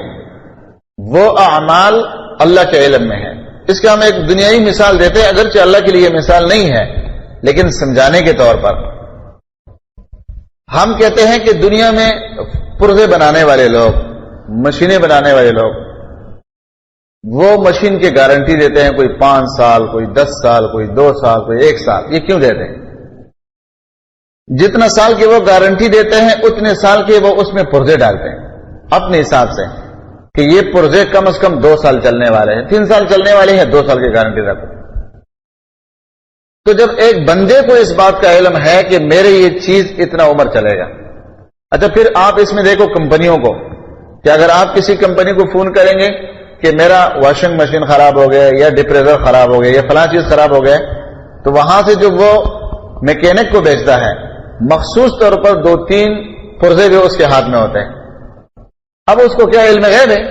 وہ اعمال اللہ کے علم میں ہے۔ اس کا ہم ایک دنیائی مثال دیتے ہیں، اگرچہ اللہ کے لیے مثال نہیں ہے لیکن سمجھانے کے طور پر ہم کہتے ہیں کہ دنیا میں پرزے بنانے والے لوگ، مشینیں بنانے والے لوگ، وہ مشین کی گارنٹی دیتے ہیں، کوئی 5 سال، کوئی 10 سال، کوئی 2 سال، کوئی 1 سال۔ یہ کیوں دیتے ہیں؟ جتنا سال کی وہ گارنٹی دیتے ہیں اتنے سال کے وہ اس میں پرزے ڈالتے ہیں اپنے حساب سے کہ یہ پرزے کم از کم 2 سال چلنے والے ہیں، 3 سال چلنے والے ہیں، 2 سال کی گارنٹی رکھو۔ تو جب ایک بندے کو اس بات کا علم ہے کہ میرے یہ چیز اتنا عمر چلے گا، اچھا پھر آپ اس میں دیکھو کمپنیوں کو، کہ اگر آپ کسی کمپنی کو فون کریں گے کہ میرا واشنگ مشین خراب ہو گیا یا ڈپریزر خراب ہو گیا یا فلاں چیز خراب ہو گیا، تو وہاں سے جو وہ میکینک کو بھیجتا ہے مخصوص طور پر 2-3 پرزے بھی اس کے ہاتھ میں ہوتے ہیں۔ اب اس کو کیا علم غیب ہے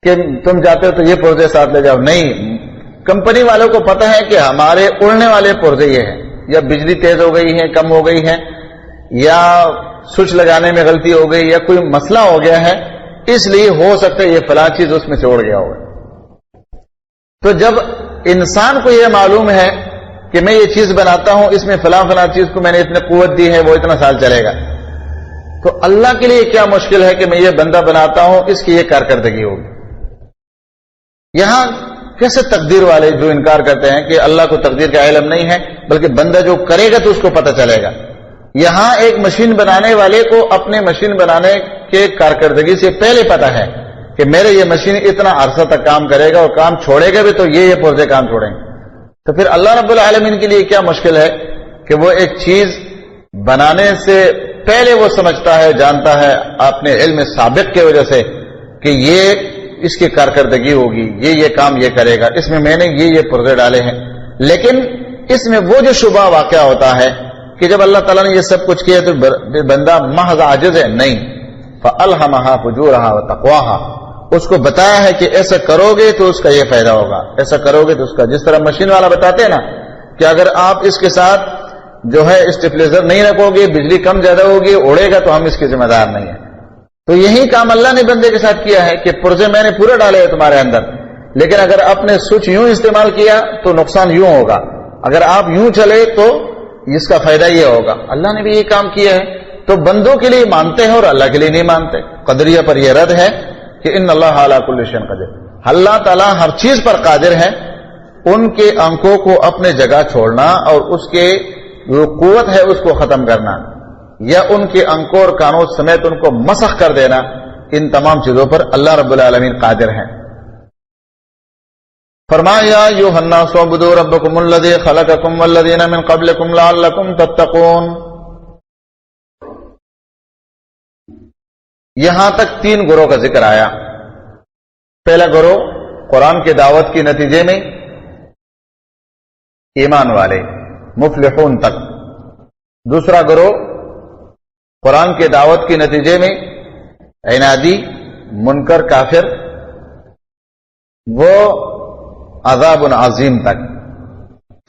کہ تم جاتے ہو تو یہ پرزے ساتھ لے جاؤ؟ نہیں، کمپنی والوں کو پتا ہے کہ ہمارے اڑنے والے پرزے یہ ہیں، یا بجلی تیز ہو گئی ہے، کم ہو گئی ہے، یا سوئچ لگانے میں غلطی ہو گئی، یا کوئی مسئلہ ہو گیا ہے، اس لیے ہو سکتا ہے یہ فلاں چیز اس میں سے اڑ گیا ہوگا۔ تو جب انسان کو یہ معلوم ہے کہ میں یہ چیز بناتا ہوں، اس میں فلاں فلاں چیز کو میں نے اتنے قوت دی ہے، وہ اتنا سال چلے گا، تو اللہ کے لیے کیا مشکل ہے کہ میں یہ بندہ بناتا ہوں، اس کی یہ کارکردگی ہوگی۔ یہاں کیسے تقدیر والے جو انکار کرتے ہیں کہ اللہ کو تقدیر کا علم نہیں ہے، بلکہ بندہ جو کرے گا تو اس کو پتہ چلے گا۔ یہاں ایک مشین بنانے والے کو اپنے مشین بنانے کے کارکردگی سے پہلے پتہ ہے کہ میرے یہ مشین اتنا عرصہ تک کام کرے گا، اور کام چھوڑے گا بھی تو یہ پرزے کام چھوڑیں گے۔ تو پھر اللہ رب العالمین کے لیے کیا مشکل ہے کہ وہ ایک چیز بنانے سے پہلے وہ سمجھتا ہے، جانتا ہے اپنے علم سابق کی وجہ سے کہ یہ اس کی کارکردگی ہوگی، یہ کام یہ کرے گا، اس میں میں نے یہ پرزے ڈالے ہیں۔ لیکن اس میں وہ جو شبہ واقع ہوتا ہے کہ جب اللہ تعالیٰ نے یہ سب کچھ کیا تو بندہ محض عاجز ہے، نہیں، فَأَلْهَمَهَا فُجُورَهَا وَتَقْوَاهَا، اس کو بتایا ہے کہ ایسا کرو گے تو اس کا یہ فائدہ ہوگا، ایسا کرو گے تو اس کا، جس طرح مشین والا بتاتے ہیں نا کہ اگر آپ اس کے ساتھ جو ہے اسٹیپلیزر نہیں رکھو گے، بجلی کم زیادہ ہوگی، اڑے گا تو ہم اس کے ذمہ دار نہیں ہیں۔ تو یہی کام اللہ نے بندے کے ساتھ کیا ہے کہ پرزے میں نے پورے ڈالے ہیں تمہارے اندر، لیکن اگر آپ نے سوئچ یوں استعمال کیا تو نقصان یوں ہوگا، اگر آپ یوں چلے تو اس کا فائدہ یہ ہوگا۔ اللہ نے بھی یہ کام کیا ہے، تو بندوں کے لیے مانتے ہیں اور اللہ کے لیے نہیں مانتے۔ قدریہ پر یہ رد ہے کہ ان اللہ علی کل شیء قدیر، اللہ تعالیٰ ہر چیز پر قادر ہے۔ ان کے آنکھوں کو اپنے جگہ چھوڑنا اور اس کے جو قوت ہے اس کو ختم کرنا، یا ان کے آنکھوں اور کانوں سمیت ان کو مسخ کر دینا، ان تمام چیزوں پر اللہ رب العالمین قادر ہیں۔ فرمایا ایھا الناس اعبدوا ربکم الذی خلقکم والذین من قبلکم لعلکم تتقون. یہاں تک 3 گروہ کا ذکر آیا. پہلا گروہ قرآن کے دعوت کے نتیجے میں ایمان والے مفلحون تک. دوسرا گروہ قرآن کے دعوت کے نتیجے میں عنادی منکر کافر، وہ عذاب عظیم تک.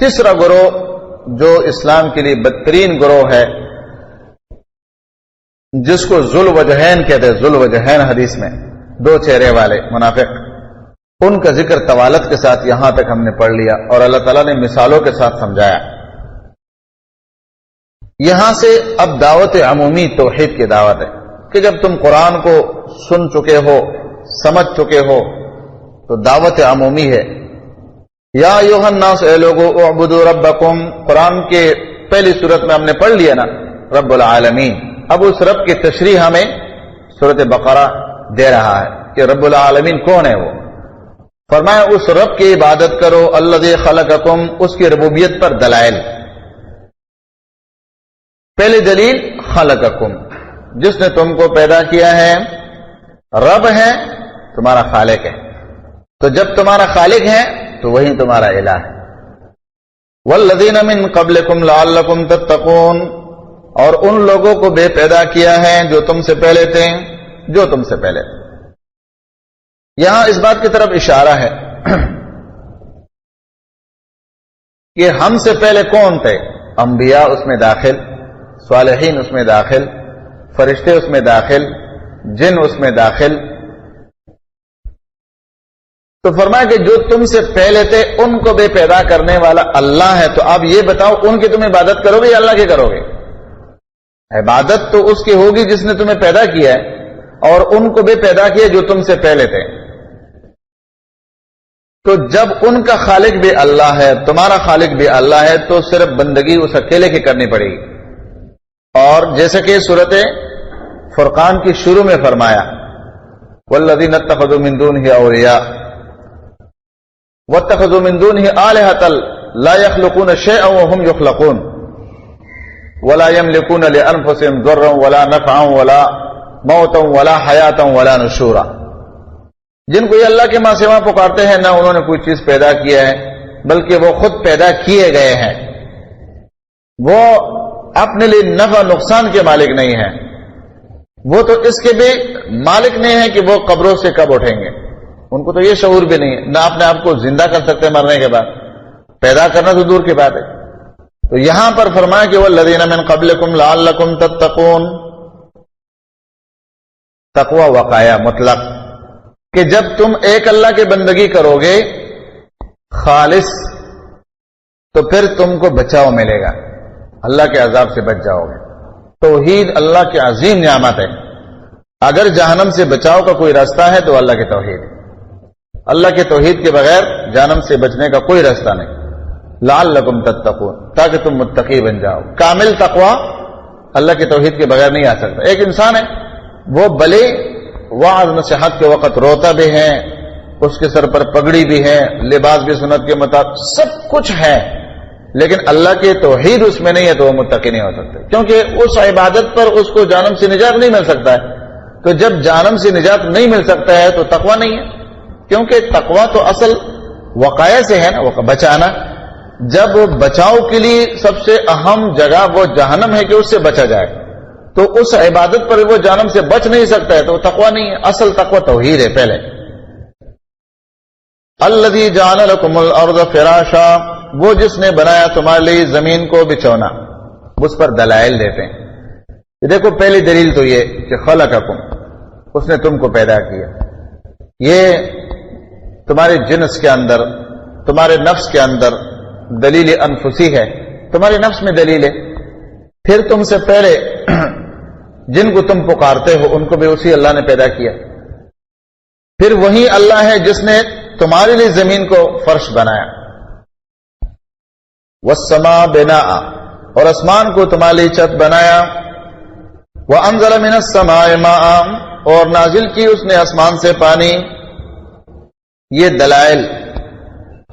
تیسرا گروہ جو اسلام کے لیے بدترین گروہ ہے، جس کو ذو الوجہین کہتے ہیں، ذو الوجہین حدیث میں 2 چہرے والے منافق، ان کا ذکر طوالت کے ساتھ یہاں تک ہم نے پڑھ لیا اور اللہ تعالیٰ نے مثالوں کے ساتھ سمجھایا. یہاں سے اب دعوت عمومی توحید کی دعوت ہے کہ جب تم قرآن کو سن چکے ہو، سمجھ چکے ہو، تو دعوت عمومی ہے. یا ایھا الناس، اے لوگو، اعبدوا ربکم. قرآن کے پہلی صورت میں ہم نے پڑھ لیا نا رب العالمین. اب اس رب کی تشریح ہمیں سورۃ بقرہ دے رہا ہے کہ رب العالمین کون ہے. وہ فرمایا اس رب کی عبادت کرو الذی خلقکم، اس کی ربوبیت پر دلائل. پہلی دلیل خلقکم، جس نے تم کو پیدا کیا ہے. رب ہے تمہارا خالق ہے، تو جب تمہارا خالق ہے تو وہی تمہارا الہ ہے. والذین من قبلکم لعلکم تتقون، اور ان لوگوں کو بھی پیدا کیا ہے جو تم سے پہلے تھے، جو تم سے پہلے تھے. یہاں اس بات کی طرف اشارہ ہے کہ ہم سے پہلے کون تھے. انبیاء اس میں داخل، صالحین اس میں داخل، فرشتے اس میں داخل، جن اس میں داخل. تو فرمایا کہ جو تم سے پہلے تھے ان کو بھی پیدا کرنے والا اللہ ہے. تو اب یہ بتاؤ ان کی تم عبادت کرو گے یا اللہ کی کرو گے؟ عبادت تو اس کی ہوگی جس نے تمہیں پیدا کیا ہے، اور ان کو بھی پیدا کیا جو تم سے پہلے تھے. تو جب ان کا خالق بھی اللہ ہے، تمہارا خالق بھی اللہ ہے، تو صرف بندگی اس اکیلے کی کرنی پڑے گی. اور جیسے کہ سورۃ فرقان کی شروع میں فرمایا والذین اتخذوا من دونہ اولیاء واتخذوا من دونہ آلہۃ لا یخلقون شیئا وهم یخلقون ولا یملکون لانفسهم ضرا ولا نفعا ولا موتا ولا حیاتا ولا نشورا. جن کو یہ اللہ کے ماں سوا پکارتے ہیں، نہ انہوں نے کوئی چیز پیدا کیا ہے بلکہ وہ خود پیدا کیے گئے ہیں. وہ اپنے لیے نفع نقصان کے مالک نہیں ہیں، وہ تو اس کے بھی مالک نہیں ہیں کہ وہ قبروں سے کب اٹھیں گے. ان کو تو یہ شعور بھی نہیں ہے، نہ اپنے آپ کو زندہ کر سکتے مرنے کے بعد، پیدا کرنا تو دور کی بات ہے. تو یہاں پر فرمایا کہ والذین من قبلکم لعلکم تتقون. تقوی وقایا مطلق، کہ جب تم ایک اللہ کی بندگی کرو گے خالص تو پھر تم کو بچاؤ ملے گا، اللہ کے عذاب سے بچ جاؤ گے. توحید اللہ کی عظیم نعمت ہے. اگر جہنم سے بچاؤ کا کوئی راستہ ہے تو اللہ کی توحید. اللہ کے توحید کے بغیر جہنم سے بچنے کا کوئی راستہ نہیں. لعلکم تتقون، تاکہ تم متقی بن جاؤ. کامل تقوی اللہ کی توحید کے بغیر نہیں آ سکتا. ایک انسان ہے وہ بھلے وعظ نصیحت کے وقت روتا بھی ہے، اس کے سر پر پگڑی بھی ہے، لباس بھی سنت کے مطابق سب کچھ ہے، لیکن اللہ کی توحید اس میں نہیں ہے تو وہ متقی نہیں ہو سکتے، کیونکہ اس عبادت پر اس کو جہنم سے نجات نہیں مل سکتا ہے. تو جب جہنم سے نجات نہیں مل سکتا ہے تو تقوی نہیں ہے، کیونکہ تقوی تو اصل وقایہ سے ہے نا، بچانا. جب بچاؤ کے لیے سب سے اہم جگہ وہ جہنم ہے کہ اس سے بچا جائے، تو اس عبادت پر وہ جہنم سے بچ نہیں سکتا ہے تو تقوی نہیں ہے. اصل تقوی توحید ہے. پہلے الذی جعل لکم الارض فراشا، وہ جس نے بنایا تمہارے لیے زمین کو بچھونا. اس پر دلائل دیتے ہیں. دیکھو پہلی دلیل تو یہ کہ خلقکم، اس نے تم کو پیدا کیا. یہ تمہارے جنس کے اندر، تمہارے نفس کے اندر دلیل انفسی ہے، تمہارے نفس میں دلیل ہے. پھر تم سے پہلے جن کو تم پکارتے ہو ان کو بھی اسی اللہ نے پیدا کیا. پھر وہی اللہ ہے جس نے تمہارے لیے زمین کو فرش بنایا. والسماء بناء، اور آسمان کو تمہارے لیے چھت بنایا. وانزل من السماء ماء، اور نازل کی اس نے آسمان سے پانی. یہ دلائل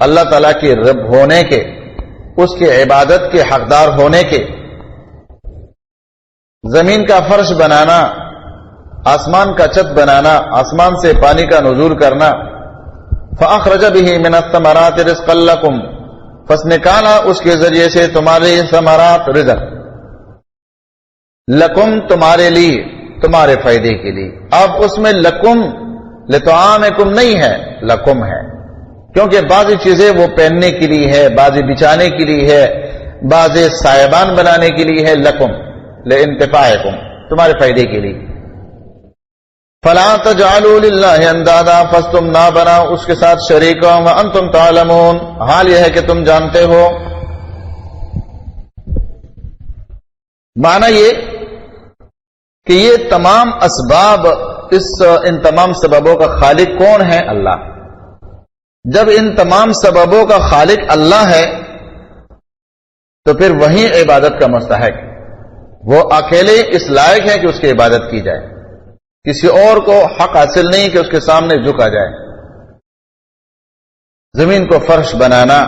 اللہ تعالیٰ کی رب ہونے کے، اس کی عبادت کے حقدار ہونے کے، زمین کا فرش بنانا، آسمان کا چھت بنانا، آسمان سے پانی کا نزول کرنا، فَأَخْرَجَ بِهِ مِنَ الثَّمَرَاتِ رِزْقًا لَكُمْ، پس نکالا اس کے ذریعے سے تمہارے ثمرات، رزق، لکم تمہارے لیے، تمہارے فائدے کے لیے۔ اب اس میں لکم لطعامکم نہیں ہے، لکم ہے، کیونکہ بعضی چیزیں وہ پہننے کے لیے ہے، بعضی بچانے کے لیے ہے، بعضی سایبان بنانے کے لیے ہے، لکم لانتفاعکم، تمہارے فائدے کے لیے۔ فلا تجعلوا للہ اندادا، پس تم نہ بناؤ اس کے ساتھ شریکا وانتم تعلمون، حال یہ ہے کہ تم جانتے ہو۔ معنی یہ کہ یہ تمام اسباب، ان تمام سببوں کا خالق کون ہے؟ اللہ۔ جب ان تمام سببوں کا خالق اللہ ہے تو پھر وہی عبادت کا مستحق، وہ اکیلے اس لائق ہے کہ اس کی عبادت کی جائے، کسی اور کو حق حاصل نہیں کہ اس کے سامنے جھکا جائے۔ زمین کو فرش بنانا،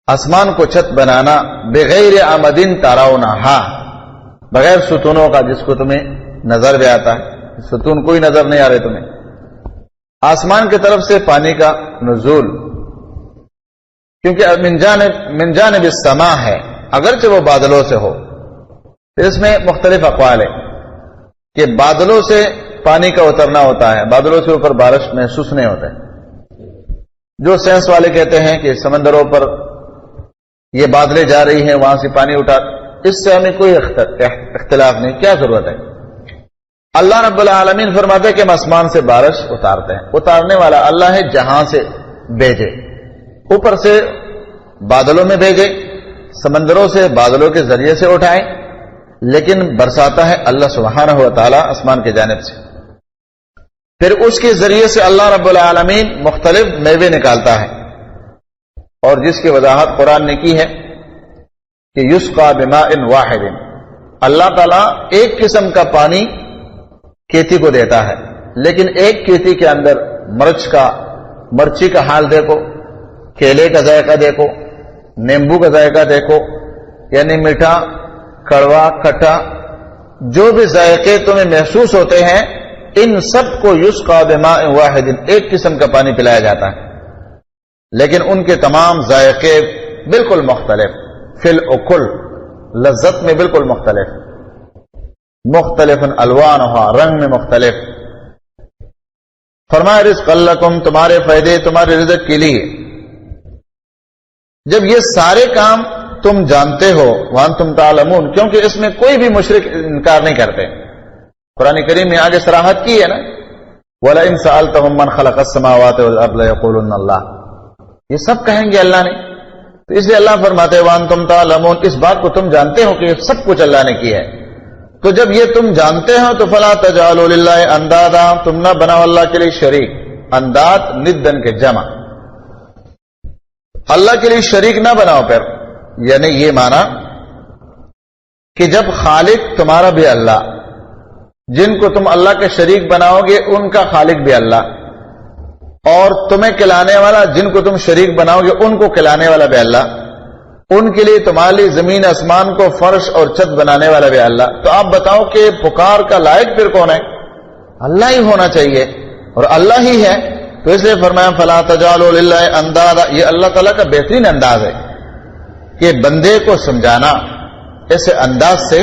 آسمان کو چھت بنانا، بغیر عمدن ترونہا، بغیر ستونوں کا، جس کو تمہیں نظر بھی آتا ہے، ستون کوئی نظر نہیں آ رہے تمہیں، آسمان کی طرف سے پانی کا نزول، کیونکہ من جانب السماء ہے، اگرچہ وہ بادلوں سے ہو۔ پھر اس میں مختلف اقوال ہے کہ بادلوں سے پانی کا اترنا ہوتا ہے، بادلوں سے اوپر بارش محسوس نہیں ہوتا ہے۔ جو سائنس والے کہتے ہیں کہ سمندروں پر یہ بادلیں جا رہی ہیں، وہاں سے پانی اٹھا، اس سے ہمیں کوئی اختلاف نہیں، کیا ضرورت ہے؟ اللہ رب العالمین فرماتے ہیں کہ ہم آسمان سے بارش اتارتے ہیں، اتارنے والا اللہ ہے، جہاں سے بھیجے، اوپر سے بادلوں میں بھیجے، سمندروں سے بادلوں کے ذریعے سے اٹھائے، لیکن برساتا ہے اللہ سبحانہ و تعالی آسمان کی جانب سے۔ پھر اس کے ذریعے سے اللہ رب العالمین مختلف میوے نکالتا ہے، اور جس کی وضاحت قرآن نے کی ہے کہ یسقا بماء واحد، اللہ تعالیٰ ایک قسم کا پانی کھیتی کو دیتا ہے، لیکن ایک کھیتی کے اندر مرچی کا حال دیکھو، کیلے کا ذائقہ دیکھو، نیمبو کا ذائقہ دیکھو، یعنی میٹھا، کڑوا، کھٹا، جو بھی ذائقے تمہیں محسوس ہوتے ہیں، ان سب کو یسقا بماء واحد، ایک قسم کا پانی پلایا جاتا ہے، لیکن ان کے تمام ذائقے بالکل مختلف، فی الاکل، لذت میں بالکل مختلف، مختلف الوانھا، رنگ میں مختلف۔ فرمایا رزق لکم، تمہارے فائدے، تمہارے رزق کے لیے۔ جب یہ سارے کام تم جانتے ہو، وانتم تعلمون، کیونکہ اس میں کوئی بھی مشرک انکار نہیں کرتے، قرآن کریم میں آگے صراحت کی ہے نا، وَلَئِن سَأَلْتَهُم مَّنْ خَلَقَ السَّمَاوَاتِ وَالْأَرْضَ لَيَقُولُنَّ اللَّهُ، یہ سب کہیں گے اللہ نے، تو اس لیے اللہ فرماتے ہیں وانتم تعلمون، اس بات کو تم جانتے ہو کہ سب کچھ اللہ نے کیا ہے۔ تو جب یہ تم جانتے ہو تو فلا تجعلوا للہ اندادا، تم نہ بناؤ اللہ کے لیے شریک، انداد ندن کے جمع، اللہ کے لیے شریک نہ بناؤ۔ پھر یعنی یہ مانا کہ جب خالق تمہارا بھی اللہ، جن کو تم اللہ کے شریک بناؤ گے ان کا خالق بھی اللہ، اور تمہیں کھلانے والا جن کو تم شریک بناؤ گے ان کو کھلانے والا بھی اللہ، ان کے لیے تمہاری زمین آسمان کو فرش اور چھت بنانے والا بھی اللہ۔ تو آپ بتاؤ کہ پکار کا لائق پھر کون ہے؟ اللہ ہی ہونا چاہیے، اور اللہ ہی ہے۔ تو اس لیے فرمایا فلا تجعلوا للہ اندادا، یہ اللہ تعالیٰ کا بہترین انداز ہے کہ بندے کو سمجھانا ایسے انداز سے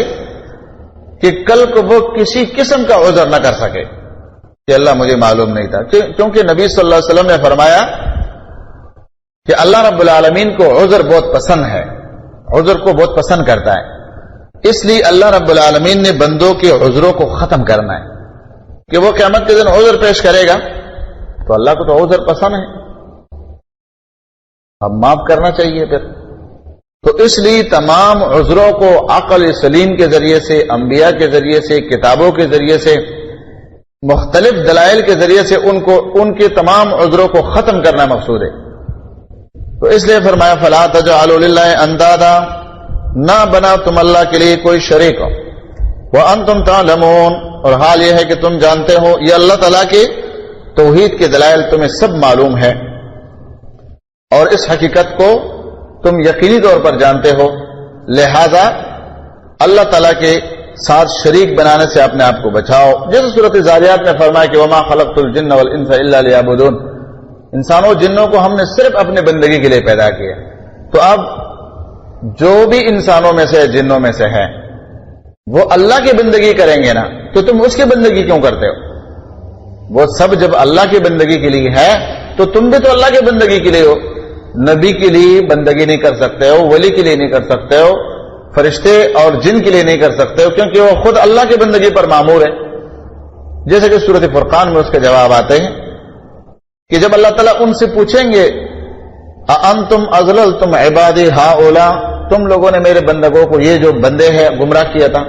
کہ کل کو وہ کسی قسم کا عذر نہ کر سکے کہ اللہ مجھے معلوم نہیں تھا، کیونکہ نبی صلی اللہ علیہ وسلم نے فرمایا کہ اللہ رب العالمین کو عذر بہت پسند ہے، عذر کو بہت پسند کرتا ہے، اس لیے اللہ رب العالمین نے بندوں کے عذروں کو ختم کرنا ہے کہ وہ قیامت کے دن عذر پیش کرے گا، تو اللہ کو تو عذر پسند ہے، اب معاف کرنا چاہیے پھر۔ تو اس لیے تمام عذروں کو عقل سلیم کے ذریعے سے، انبیاء کے ذریعے سے، کتابوں کے ذریعے سے، مختلف دلائل کے ذریعے سے ان کے تمام عذروں کو ختم کرنا مقصود ہے۔ تو اس لیے فرمایا فلا تجعلوا للہ اندادا، نہ بنا تم اللہ کے لیے کوئی شریک ہو، وانتم تعلمون، اور حال یہ ہے کہ تم جانتے ہو، یہ اللہ تعالیٰ کے توحید کے دلائل تمہیں سب معلوم ہے۔ اور اس حقیقت کو تم یقینی طور پر جانتے ہو، لہذا اللہ تعالیٰ کے ساتھ شریک بنانے سے اپنے آپ کو بچاؤ. جیسے سورۃ الذاریات میں فرمایا کہ وما خلقت الجن والانس الا لیعبدون، انسانوں جنوں کو ہم نے صرف اپنے بندگی کے لیے پیدا کیا. تو اب جو بھی انسانوں میں سے جنوں میں سے ہے وہ اللہ کی بندگی کریں گے نا، تو تم اس کی بندگی کیوں کرتے ہو؟ وہ سب جب اللہ کی بندگی کے لیے ہے تو تم بھی تو اللہ کی بندگی کے لیے ہو. نبی کے لیے بندگی نہیں کر سکتے ہو، ولی کے لیے نہیں کر سکتے ہو، فرشتے اور جن کے لیے نہیں کر سکتے ہو، کیونکہ وہ خود اللہ کی بندگی پر مامور ہے. جیسے کہ سورۃ فرقان میں اس کے جواب آتے ہیں کہ جب اللہ تعالیٰ ان سے پوچھیں گے اَأَنْتُمْ أَضْلَلْتُمْ عِبَادِي هَؤُلَاء، تم لوگوں نے میرے بندگوں کو، یہ جو بندے ہیں، گمراہ کیا تھا.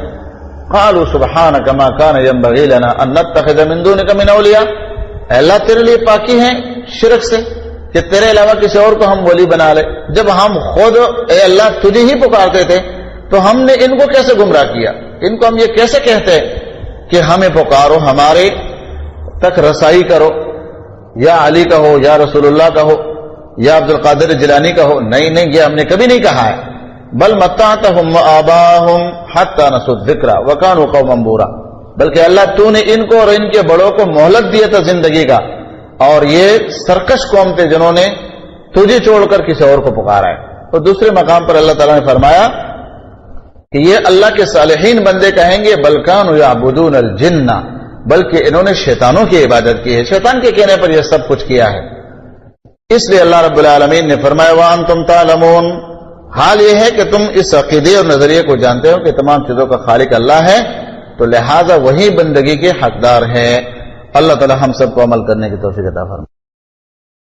قَالُوا سُبْحَانَكَ مَا كَانَ يَنبَغِي لَنَا أَن نَّتَّخِذَ مِن دُونِكَ مِنْ أَوْلِيَاءَ، اے اللہ تیرے لیے پاکی ہے شرک سے کہ تیرے علاوہ کسی اور کو ہم ولی بنا لے. جب ہم خود اے اللہ تجھے ہی پکارتے تھے تو ہم نے ان کو کیسے گمراہ کیا؟ ان کو ہم یہ کیسے کہتے کہ ہمیں پکارو، ہمارے تک رسائی کرو، یا علی کا ہو، یا رسول اللہ کا ہو، یا عبد القادر جیلانی کا ہو؟ نہیں نہیں، یہ ہم نے کبھی نہیں کہا ہے. بل متعتهم وآباءهم حتى نسوا الذکر وكانوا قوما بورا، بلکہ اللہ تو نے ان کو اور ان کے بڑوں کو مہلت دیا تھا زندگی کا، اور یہ سرکش قوم تھے جنہوں نے تجھے چھوڑ کر کسی اور کو پکارا ہے. اور دوسرے مقام پر اللہ تعالیٰ نے فرمایا کہ یہ اللہ کے صالحین بندے کہیں گے بل كانوا يعبدون الجن، بلکہ انہوں نے شیطانوں کی عبادت کی ہے. شیطان کے کہنے پر یہ سب کچھ کیا ہے. اس لیے اللہ رب العالمین نے فرمایا وَأَنْتُمْ تَعْلَمُونَ، حال یہ ہے کہ تم اس عقیدے اور نظریے کو جانتے ہو کہ تمام چیزوں کا خالق اللہ ہے، تو لہذا وہی بندگی کے حقدار ہے. اللہ تعالی ہم سب کو عمل کرنے کی توفیق عطا فرمائے.